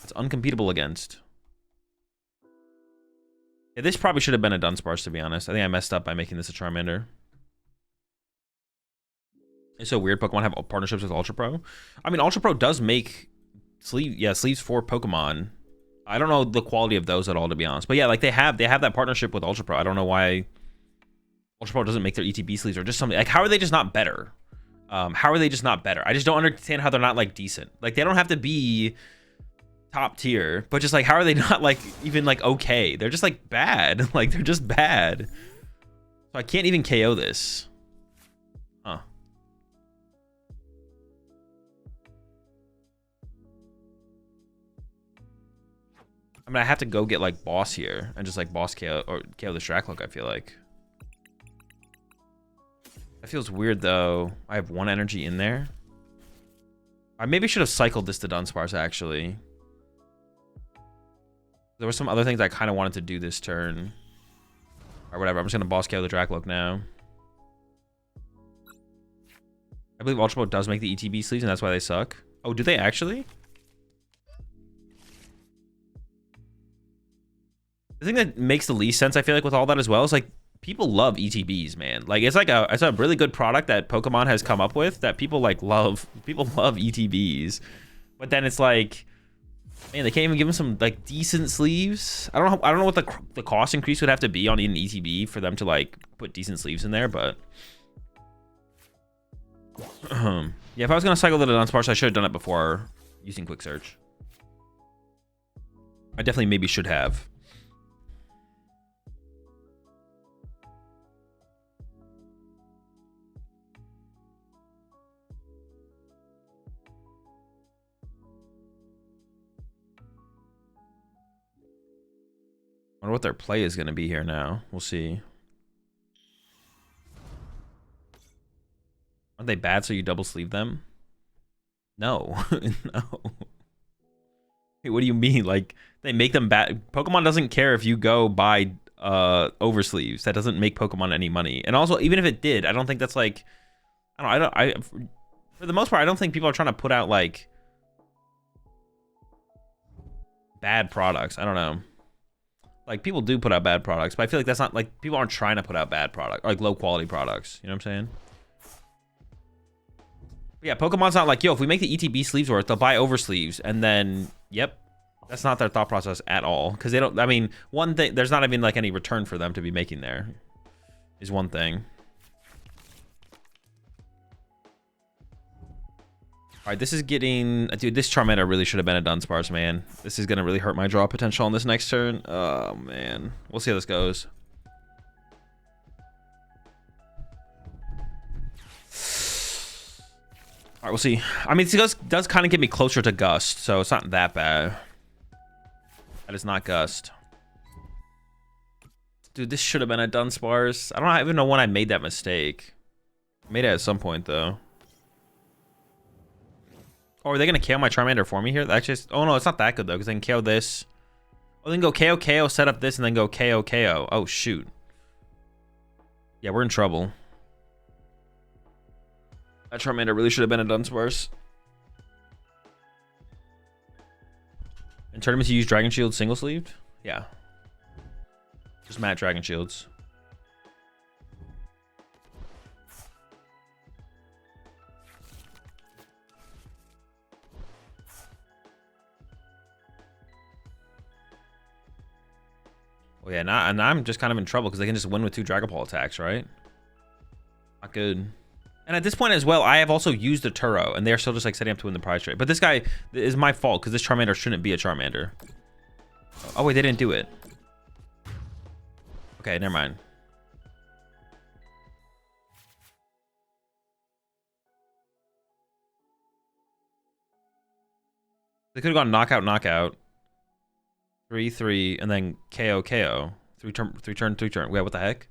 It's uncompetable against. Yeah, this probably should have been a Dunsparce, to be honest. I think I messed up by making this a Charmander. It's so weird Pokemon have partnerships with Ultra Pro. I mean, Ultra Pro does make sleeves for Pokemon. I don't know the quality of those at all, to be honest. But yeah, like they have that partnership with Ultra Pro. I don't know why Ultra Pro doesn't make their ETB sleeves or just something. Like, how are they just not better? How are they just not better? I just don't understand how they're not like decent. Like, they don't have to be top tier, but just like, how are they not like even like okay? They're just like bad. Like, they're just bad. So I can't even KO this. Huh. I mean, I have to go get like boss here and just like boss KO or KO the Shracloak, I feel like. That feels weird though. I have one energy in there. I maybe should have cycled this to Dunsparce actually. There were some other things I kind of wanted to do this turn. Or whatever. I'm just going to boss KO the Dracloak now. I believe Ultra Pro does make the ETB sleeves and that's why they suck. Oh, do they actually? The thing that makes the least sense, I feel like, with all that as well is like, people love ETBs, man. Like, it's a really good product that Pokemon has come up with that people like love. People love ETBs. But then it's like, man, they can't even give them some like decent sleeves. I don't know what the cost increase would have to be on an ETB for them to like put decent sleeves in there, but yeah, if I was gonna cycle the Dunsparce, I should have done it before using quick search. I definitely maybe should have. I wonder what their play is going to be here now. We'll see. Aren't they bad so you double sleeve them? No. No. Hey, what do you mean? Like, they make them bad. Pokemon doesn't care if you go buy oversleeves. That doesn't make Pokemon any money. And also, even if it did, I don't think that's like... for the most part, I don't think people are trying to put out, like, bad products. I don't know. Like, people do put out bad products, but I feel like that's not, like, people aren't trying to put out bad products, like, low-quality products. You know what I'm saying? But yeah, Pokemon's not like, yo, if we make the ETB sleeves worth, they'll buy oversleeves, and then, yep, that's not their thought process at all. Because they don't, I mean, one thing, there's not even, like, any return for them to be making there, is one thing. All right, this is getting... Dude, this Charmander really should have been a Dunsparce, man. This is going to really hurt my draw potential on this next turn. Oh, man. We'll see how this goes. All right, we'll see. I mean, this does kind of get me closer to Gust, so it's not that bad. That is not Gust. Dude, this should have been a Dunsparce. I don't even know when I made that mistake. I made it at some point, though. Oh, are they going to KO my Charmander for me here? That's just... Oh, no, it's not that good, though, because I can KO this. Oh, then go KO, KO, set up this, and then go KO, KO. Oh, shoot. Yeah, we're in trouble. That Charmander really should have been a Dunsparce. In tournaments, you use Dragon Shield single-sleeved? Yeah. Just matte Dragon Shields. Well, yeah, now I'm just kind of in trouble because they can just win with 2 Dragapult attacks, right? Not good. And at this point as well, I have also used a Turo, and they're still just like setting up to win the prize trade. But this guy is my fault because this Charmander shouldn't be a Charmander. Oh, wait, they didn't do it. Okay, never mind. They could have gone knockout, knockout. 3-3, and then KO, KO. 3 turn. Wait, what the heck?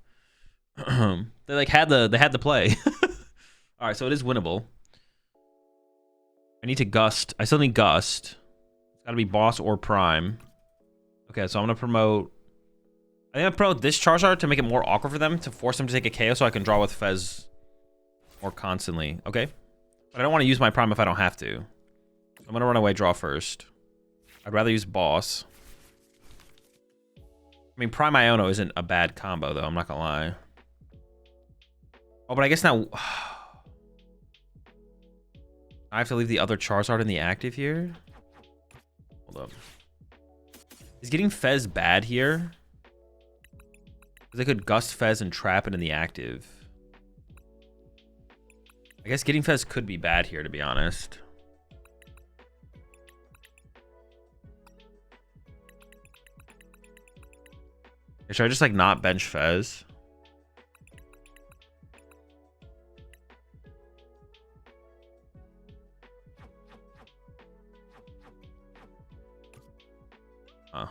They like had the play. All right, so it is winnable. I need to Gust. I still need Gust. It's got to be Boss or Prime. Okay, so I'm gonna promote. I think I'm gonna promote this Charizard to make it more awkward for them, to force them to take a KO, so I can draw with Fez more constantly. Okay, but I don't want to use my Prime if I don't have to. I'm gonna run away, draw first. I'd rather use Boss. I mean, Prime Iono isn't a bad combo, though. I'm not gonna lie. Oh, but I guess now I have to leave the other Charizard in the active here. Hold up. Is getting Fez bad here? Because they could Gust Fez and trap it in the active. I guess getting Fez could be bad here, to be honest. Should I just like not bench Fez? Huh.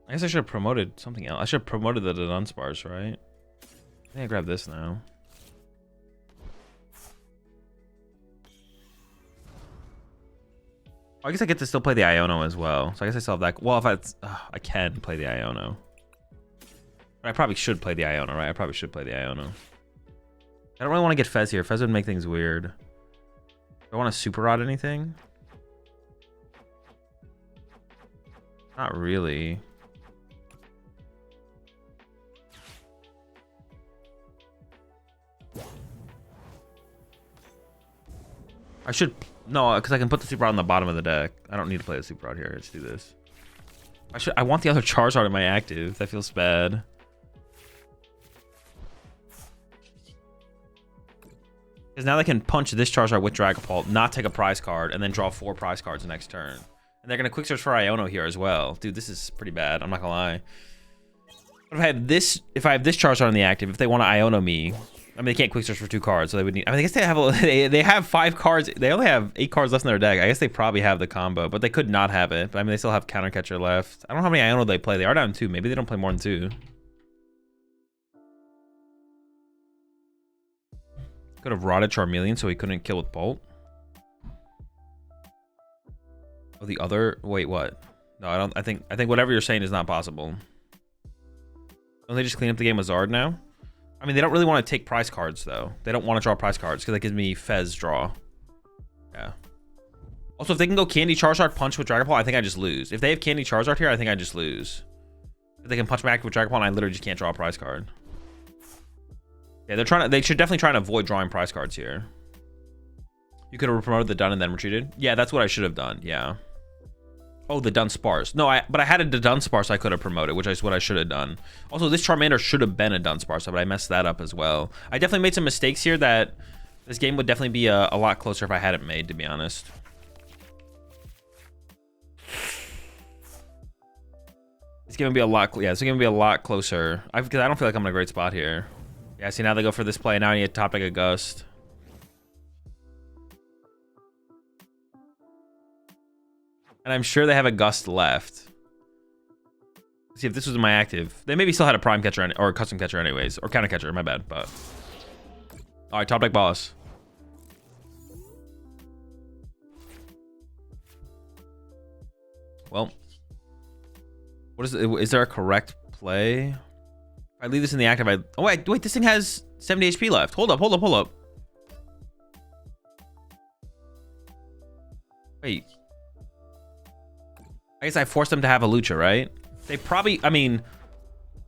I guess I should have promoted something else. I should have promoted the Dunsparce, right? I think I grab this now. I guess I get to still play the Iono as well. So I guess I still have that. Well, if I can play the Iono. I probably should play the Iono, right? I probably should play the Iono. I don't really want to get Fez here. Fez would make things weird. Do I want to Super Rod anything? Not really. I should... No, because I can put the Super Rod on the bottom of the deck. I don't need to play the Super Rod here. Let's do this. I want the other Charizard in my active. That feels bad. Because now they can punch this Charizard with Dragapult, not take a prize card, and then draw 4 prize cards the next turn. And they're going to quick search for Iono here as well. Dude, this is pretty bad. I'm not going to lie. But if I have this Charizard in the active, if they want to Iono me... I mean, they can't quick search for 2 cards, so they would need... I mean, I guess they have 5 cards. They only have 8 cards left in their deck. I guess they probably have the combo, but they could not have it. But I mean, they still have Counter Catcher left. I don't know how many Iono they play. They are down 2. Maybe they don't play more than 2. Could have rotted Charmeleon so he couldn't kill with Bolt. Oh, the other... Wait, what? No, I don't... I think whatever you're saying is not possible. Don't they just clean up the game with Zard now? I mean, they don't really want to take prize cards, though. They don't want to draw prize cards, because that gives me Fez draw. Yeah. Also, if they can go Candy Charizard punch with Dragapult, I think I just lose. If they have Candy Charizard here, I think I just lose. If they can punch back with Dragapult, I literally just can't draw a prize card. Yeah, they should definitely try and avoid drawing prize cards here. You could have promoted the Dun and then retreated. Yeah, that's what I should have done. Yeah. Oh, the Dunsparce. No, but I had a Dunsparce I could have promoted, which is what I should have done. Also, this Charmander should have been a Dunsparce, but I messed that up as well. I definitely made some mistakes here that this game would definitely be a lot closer if I hadn't made, to be honest. It's gonna be a lot. Yeah, it's gonna be a lot closer. Because I don't feel like I'm in a great spot here. Yeah, see, now they go for this play. Now I need a top deck a Gust. And I'm sure they have a Gust left. Let's see if this was my active. They maybe still had a Prime Catcher or a Custom Catcher anyways. Or Counter Catcher, my bad. But alright, top deck boss. Well, what is it? Is there a correct play? If I leave this in the active, oh wait, this thing has 70 HP left. Hold up. Wait. I guess I forced them to have Hawlucha, right? They probably, I mean,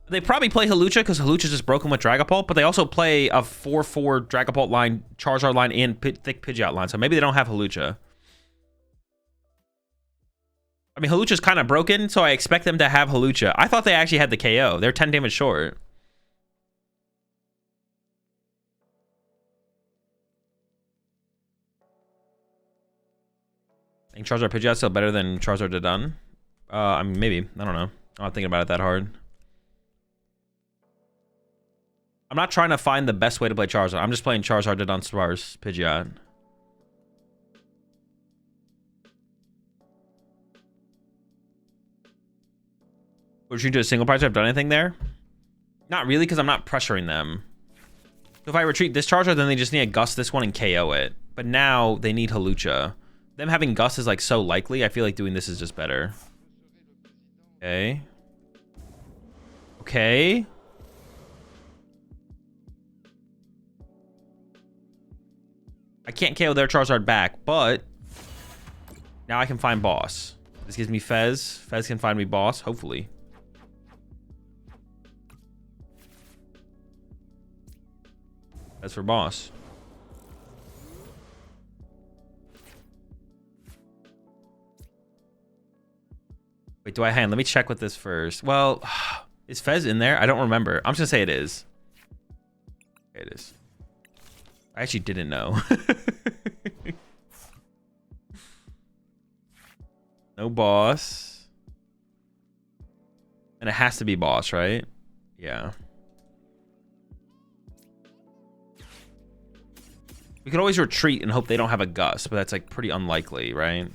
they probably play Hawlucha because Hawlucha's just broken with Dragapult, but they also play a 4/4 Dragapult line, Charizard line, and thick Pidgeot line, so maybe they don't have Hawlucha. I mean, Hawlucha's kind of broken, so I expect them to have Hawlucha. I thought they actually had the KO. They're 10 damage short. I think Charizard Pidgeot's still better than Charizard Dodon. I mean, maybe. I don't know. I'm not thinking about it that hard. I'm not trying to find the best way to play Charizard. I'm just playing Charizard Dodon Sparse Pidgeot. Would you do a single price? I've done anything there? Not really, because I'm not pressuring them. So if I retreat this Charizard, then they just need to Gust this one and KO it. But now they need Hawlucha. Them having Gust is like so likely. I feel like doing this is just better. Okay. Okay. I can't KO their Charizard back, but now I can find boss. This gives me Fez. Fez can find me boss, hopefully. As for boss. Wait, do I hand? Let me check with this first. Well, is Fez in there? I don't remember. I'm just gonna say it is. Okay, it is. I actually didn't know. No boss. And it has to be boss, right? Yeah. We could always retreat and hope they don't have a Gust, but that's like pretty unlikely, right?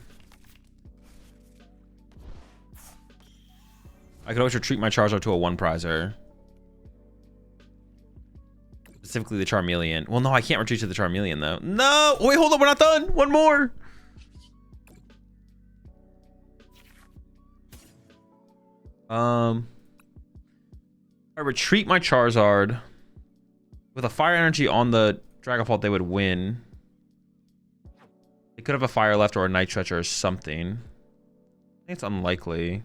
I could always retreat my Charizard to a 1-prizer. Specifically the Charmeleon. Well, no, I can't retreat to the Charmeleon, though. No! Wait, hold on, we're not done! One more! I retreat my Charizard. With a Fire Energy on the Dragapult, they would win. They could have a Fire left or a Night Stretcher or something. I think it's unlikely.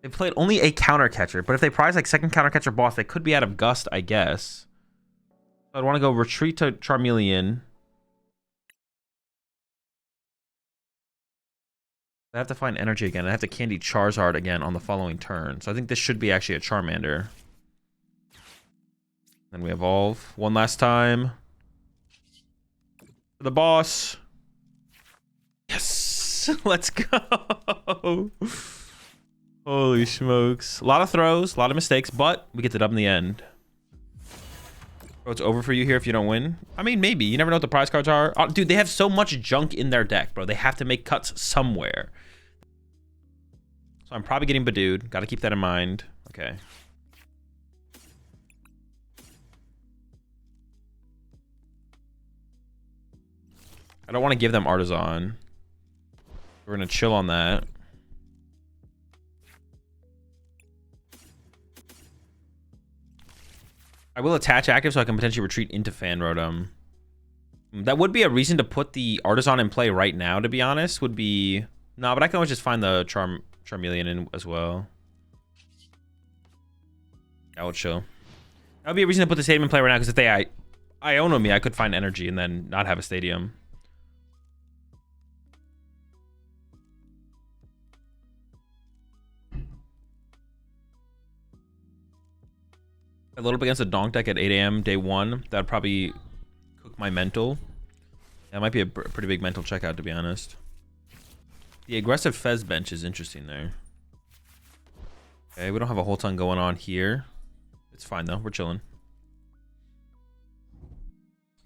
They played only a Counter Catcher, but if they prize like second Counter Catcher boss, they could be out of Gust, I guess. So I'd want to go retreat to Charmeleon. I have to find energy again. I have to candy Charizard again on the following turn. So I think this should be actually a Charmander. Then we evolve one last time. For the boss. Yes! Let's go! Holy smokes. A lot of throws, a lot of mistakes, but we get the dub in the end. Oh, it's over for you here if you don't win? I mean, maybe. You never know what the prize cards are. Oh, dude, they have so much junk in their deck, bro. They have to make cuts somewhere. So I'm probably getting Badooed. Got to keep that in mind. Okay. I don't want to give them Artisan. We're going to chill on that. I will attach active so I can potentially retreat into Fan Rotom. That would be a reason to put the Artisan in play right now, to be honest. Would be... No, but I can always just find the Charmeleon in as well. That would show. That would be a reason to put the stadium in play right now, because if they Iono me, I could find energy and then not have a stadium. A little bit against a donk deck at 8 AM day one. That would probably cook my mental. That might be a pretty big mental checkout, to be honest. The aggressive Fez bench is interesting there. Okay, we don't have a whole ton going on here. It's fine, though. We're chilling.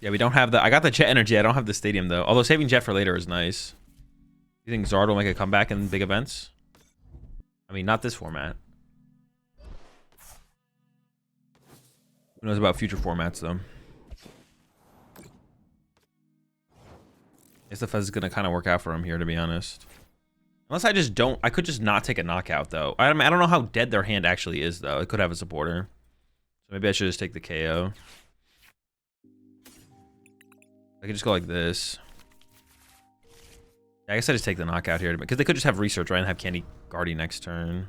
Yeah, we don't have the... I got the Jet Energy. I don't have the Stadium, though. Although saving Jet for later is nice. You think Zard will make a comeback in big events? I mean, not this format. Who knows about future formats, though? I guess the Fez is going to kind of work out for him here, to be honest. Unless I just don't... I could just not take a knockout, though. I don't know how dead their hand actually is, though. It could have a supporter. So maybe I should just take the KO. I could just go like this. Yeah, I guess I just take the knockout here. Because they could just have Research, right? And have Candy Guardy next turn.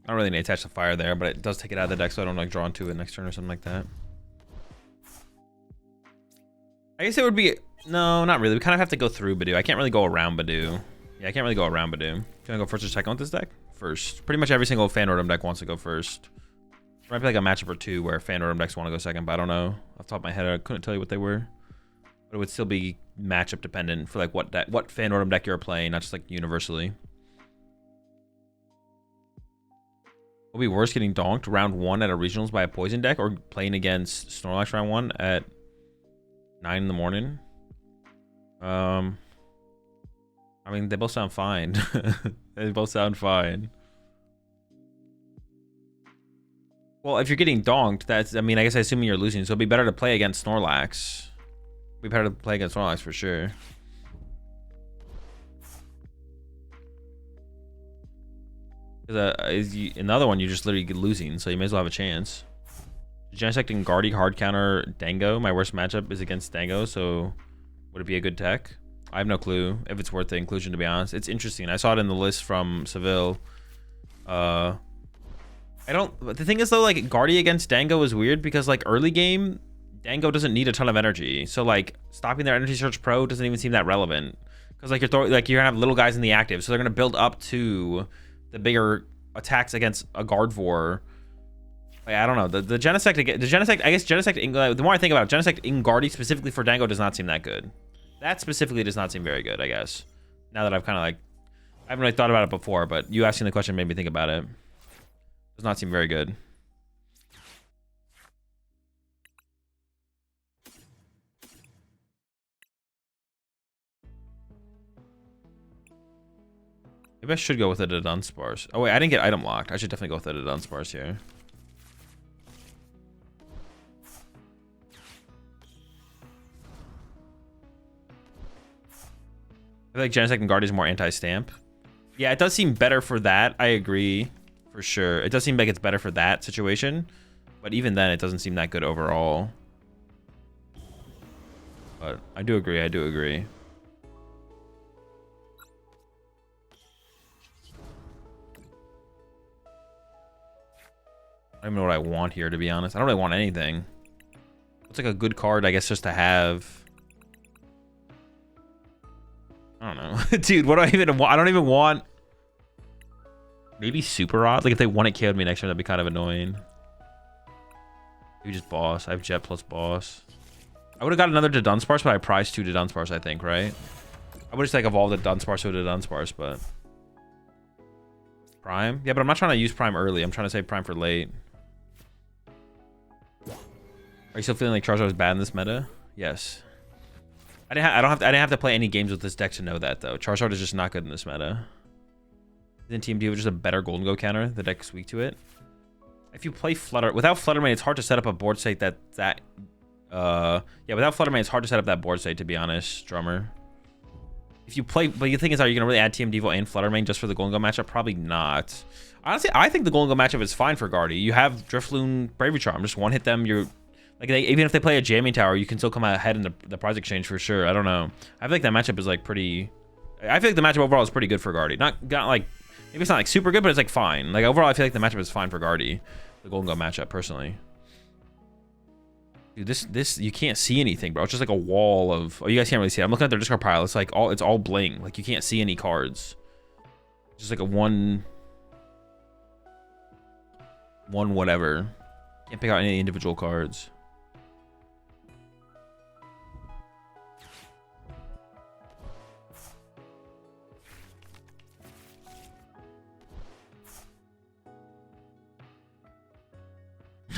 I don't really need to attach the fire there, but it does take it out of the deck so I don't like draw into it next turn or something like that. I guess it would be... No, not really. We kind of have to go through Badoo. I can't really go around Badoo. Yeah, I can't really go around Badoo. Do you want to go first or second with this deck? First. Pretty much every single Fandom deck wants to go first. There might be like a matchup or two where Fandom decks want to go second, but I don't know. Off the top of my head, I couldn't tell you what they were. But it would still be matchup dependent for like what Fandom deck you're playing, not just like universally. Will be worse getting donked round 1 at a regionals by a poison deck or playing against Snorlax round 1 at 9 in the morning? I mean, they both sound fine. They both sound fine. Well, if you're getting donked, that's... I mean, I guess I assume you're losing, so it'd be better to play against Snorlax. It'd be better to play against Snorlax for sure. Another one, you're just literally losing, so you may as well have a chance. Genesect and Guardy hard counter Dango. My worst matchup is against Dango, so would it be a good tech? I have no clue if it's worth the inclusion, to be honest. It's interesting. I saw it in the list from Seville. I don't... The thing is, though, like, Guardy against Dango is weird because, like, early game, Dango doesn't need a ton of energy. So, like, stopping their Energy Search Pro doesn't even seem that relevant. Because, like, you're going to have little guys in the active, so they're going to build up to the bigger attacks against a Gardevoir. Like, I don't know. The Genesect, I guess Genesect, the more I think about it, Genesect in Guardy specifically for Dango does not seem that good. That specifically does not seem very good, I guess. Now that I've kind of like... I haven't really thought about it before, but you asking the question made me think about it. Does not seem very good. Maybe I should go with it at Dunsparce. Oh, wait, I didn't get item locked. I should definitely go with it at Dunsparce here. I feel like Genesect and Guardy is more anti-stamp. Yeah, it does seem better for that. I agree, for sure. It does seem like it's better for that situation. But even then, it doesn't seem that good overall. But I do agree, I do agree. I don't even know what I want here, to be honest. I don't really want anything. It's like a good card, I guess, just to have. I don't know. Dude, what do I even want? I don't even want... Maybe Super Odd? Like, if they want it KO'd me next turn, that'd be kind of annoying. Maybe just Boss. I have Jet plus Boss. I would have got another to Dunsparce, but I priced 2 to Dunsparce, I think, right? I would just, like, evolve the Dunsparce to Dunsparce, but... Prime? Yeah, but I'm not trying to use Prime early. I'm trying to save Prime for late. Are you still feeling like Charizard is bad in this meta? Yes. I didn't have to play any games with this deck to know that, though. Charizard is just not good in this meta. Isn't Team D with just a better Gholdengo counter? The deck's weak to it. If you play Flutter... Without Fluttermane, it's hard to set up a board state yeah, without Fluttermane, it's hard to set up that board state, to be honest, Drummer. If you play... But the thing is, are you going to really add TM Devo and Fluttermane just for the Gholdengo matchup? Probably not. Honestly, I think the Gholdengo matchup is fine for Guardy. You have Drifloon, Bravery Charm. Just one-hit them, you're... Like, even if they play a Jamming Tower, you can still come out ahead in the prize exchange for sure. I don't know. I feel like that matchup is, like, pretty... I feel like the matchup overall is pretty good for Guardy. Not like... Maybe it's not, like, super good, but it's, like, fine. Like, overall, I feel like the matchup is fine for Guardy. The Gholdengo matchup, personally. Dude, this... You can't see anything, bro. It's just, like, a wall of... Oh, you guys can't really see it. I'm looking at their discard pile. It's, like, it's all bling. Like, you can't see any cards. It's just, like, a one whatever. Can't pick out any individual cards.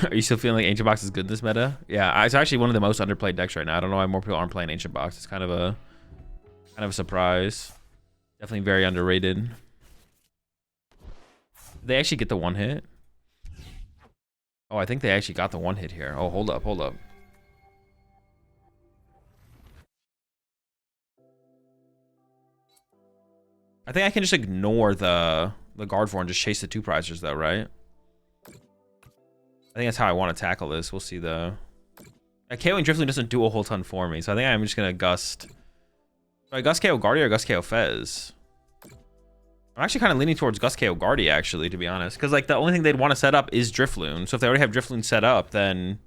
Are you still feeling like Ancient Box is good in this meta? Yeah, it's actually one of the most underplayed decks right now. I don't know why more people aren't playing Ancient Box. It's kind of a surprise. Definitely very underrated. Did they actually get the one hit? Oh, I think they actually got the one hit here. Oh, hold up, hold up. I think I can just ignore the Gardevoir and just chase the two prizers though, right? I think that's how I want to tackle this. We'll see though. KOing Drifloon doesn't do a whole ton for me, so I think I'm just gonna Gust. Do I Gust KO Guardy or Gust KO Fez? I'm actually kind of leaning towards Gust KO Guardy, actually, to be honest. Because, like, the only thing they'd want to set up is Drifloon. So if they already have Drifloon set up, then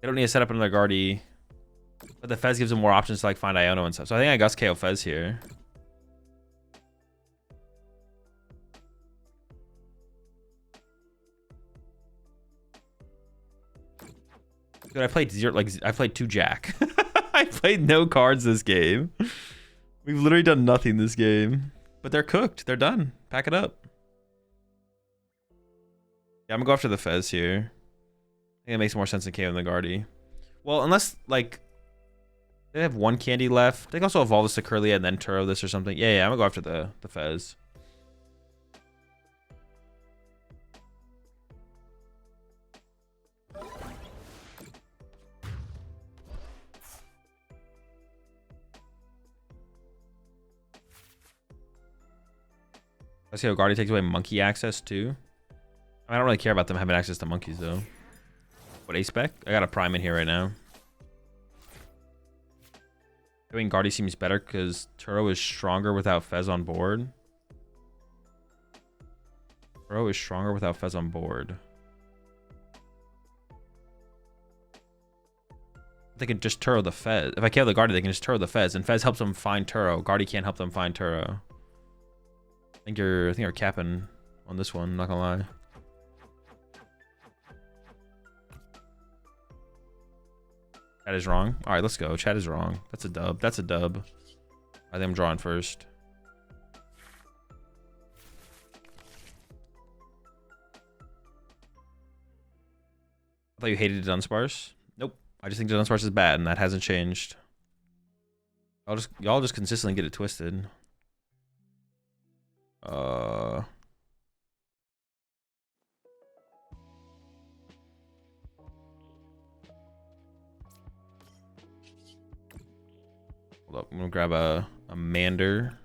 they don't need to set up another Guardy. But the Fez gives them more options to, like, find Iono and stuff. So I think I Gust KO Fez here. Dude, I played zero, like, I played 2 Jack. I played no cards this game. We've literally done nothing this game. But they're cooked. They're done. Pack it up. Yeah, I'm gonna go after the Fez here. I think it makes more sense than KO than the Guardy. Well, unless, like, they have 1 candy left. They can also evolve this to Curlia and then Turo this or something. Yeah, I'm gonna go after the Fez. Let's see how Guardy takes away monkey access too. I mean, I don't really care about them having access to monkeys though. What, A-Spec? I got a Prime in here right now. I mean, Guardy seems better because Turo is stronger without Fez on board. Turo is stronger without Fez on board. They can just Turo the Fez. If I kill the Guardy, they can just Turo the Fez, and Fez helps them find Turo. Guardy can't help them find Turo. I think you're capping on this one, not gonna lie. Chat is wrong. All right, let's go. Chat is wrong. That's a dub. That's a dub. I think I'm drawing first. I thought you hated Dunsparce. Nope. I just think Dunsparce is bad, and that hasn't changed. Y'all just consistently get it twisted. Hold up, I'm gonna grab a Mander.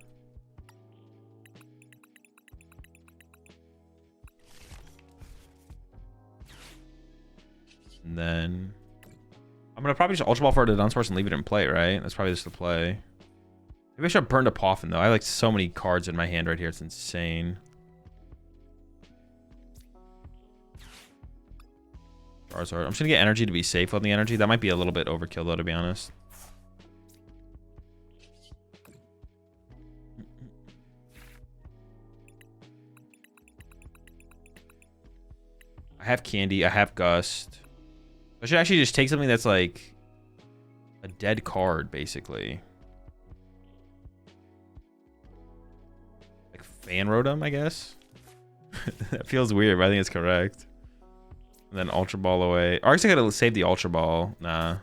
And then I'm gonna probably just Ultra Ball for the Dunsparce and leave it in play, right? That's probably just the play. Maybe I should have burned a Poffin though. I have like so many cards in my hand right here. It's insane. Charizard. I'm just gonna get energy to be safe on the energy. That might be a little bit overkill though, to be honest. I have Candy. I have Gust. I should actually just take something that's like a dead card, basically. Fan Rotom, I guess. That feels weird, but I think it's correct. And then Ultra Ball away. Or I guess I gotta save the Ultra Ball. Nah. I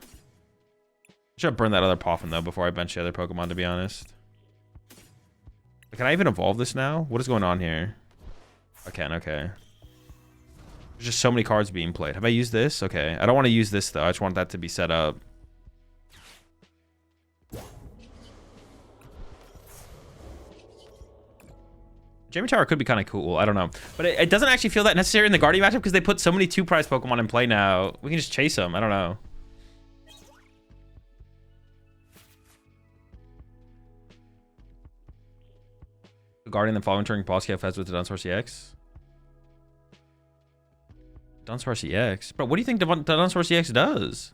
should have burned that other Poffin though before I bench the other Pokemon, to be honest. Can I even evolve this now? What is going on here? I can, okay. There's just so many cards being played. Have I used this? Okay. I don't want to use this though. I just want that to be set up. Jamie Tower could be kind of cool. I don't know. But it doesn't actually feel that necessary in the Guardian matchup because they put so many 2-prize Pokemon in play now. We can just chase them. I don't know. The Guardian, then following turning Pulse Fez with the Dunsparce EX. Dunsparce EX? Bro, what do you think the Dunsparce EX does?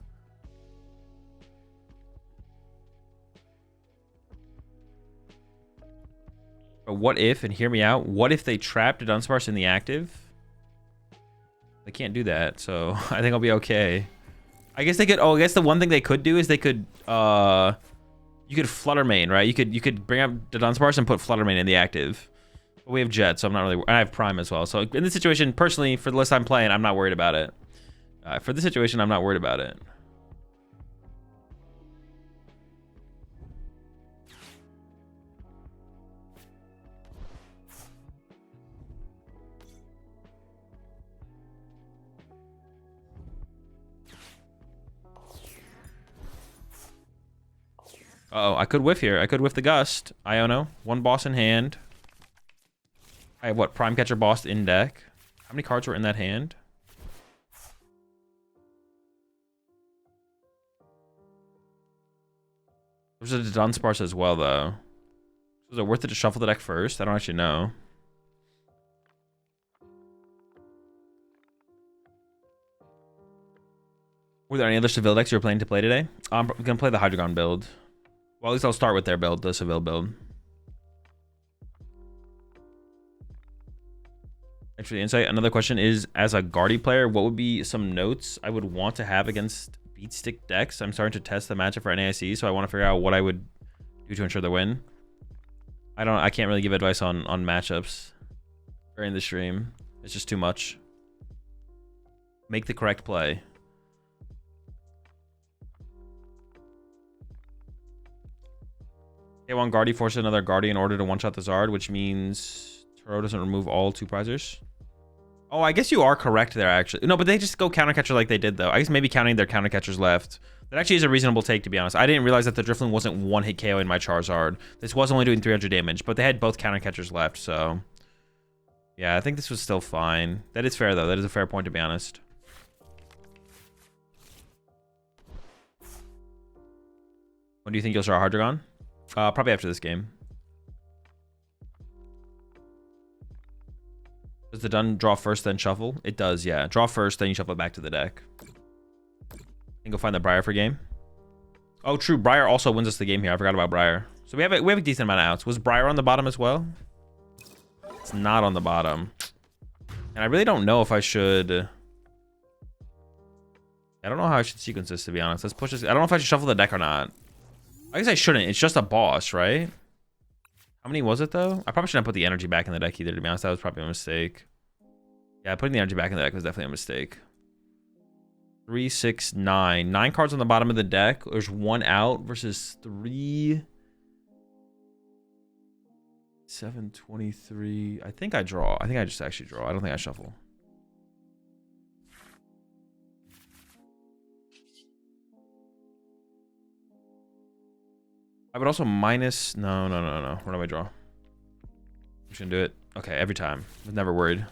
But what if, and hear me out, what if they trapped a Dunsparce in the active? They can't do that, so I think I'll be okay. I guess they could, oh, I guess the one thing they could do is they could, you could Flutter Mane, right? You could bring up the Dunsparce and put Flutter Mane in the active. But we have Jet, so I'm not really... And I have Prime as well. So in this situation, personally, for the list I'm playing, I'm not worried about it. For this situation, I'm not worried about it. Uh-oh, I could whiff here. I could whiff the Gust. Iono. One boss in hand. I have what? Prime Catcher boss in deck. How many cards were in that hand? There's a Dunsparce as well, though. Was it worth it to shuffle the deck first? I don't actually know. Were there any other Seville decks you were planning to play today? I'm going to play the Hydreigon build. Well, at least I'll start with their build, the Seville build. Thanks for the insight. Another question is, as a Guardy player, what would be some notes I would want to have against Beat Stick decks? I'm starting to test the matchup for NAIC, so I want to figure out what I would do to ensure the win. I can't really give advice on matchups during the stream. It's just too much. Make the correct play. K1 Guardy forces another Guardy in order to one-shot the Zard, which means Turo doesn't remove all 2-prizers. Oh, I guess you are correct there, actually. No, but they just go countercatcher like they did, though. I guess maybe counting their countercatchers left. That actually is a reasonable take, to be honest. I didn't realize that the Drifloon wasn't one-hit KO in my Charizard. This was only doing 300 damage, but they had both countercatchers left, so... Yeah, I think this was still fine. That is fair, though. That is a fair point, to be honest. When do you think you'll start Hydreigon? Probably after this game. Does the Dun draw first, then shuffle? It does, yeah. Draw first, then you shuffle it back to the deck. And go find the Briar for game. Oh, true. Briar also wins us the game here. I forgot about Briar. So we have a decent amount of outs. Was Briar on the bottom as well? It's not on the bottom. And I really don't know if I should... I don't know how I should sequence this, to be honest. Let's push this. I don't know if I should shuffle the deck or not. I guess I shouldn't. It's just a boss, right? How many was it, though? I probably shouldn't put the energy back in the deck either, to be honest. That was probably a mistake. Yeah, putting the energy back in the deck was definitely a mistake. 3, 6, 9. 9 cards on the bottom of the deck. There's 1 out versus 3... 7, 23. I think I draw. I think I just actually draw. I don't think I shuffle. I would also minus... No. Where do I draw? I'm just gonna do it. Okay, every time. I was never worried.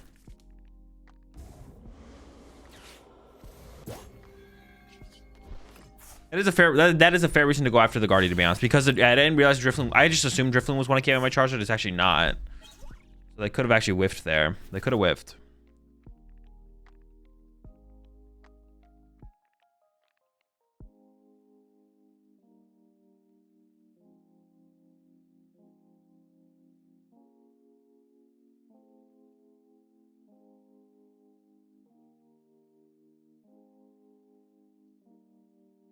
That is a fair... That is a fair reason to go after the Guardy, to be honest. Because I didn't realize Drifloon... I just assumed Drifloon was 1 KO in my Charizard. It's actually not. So they could have actually whiffed there. They could have whiffed.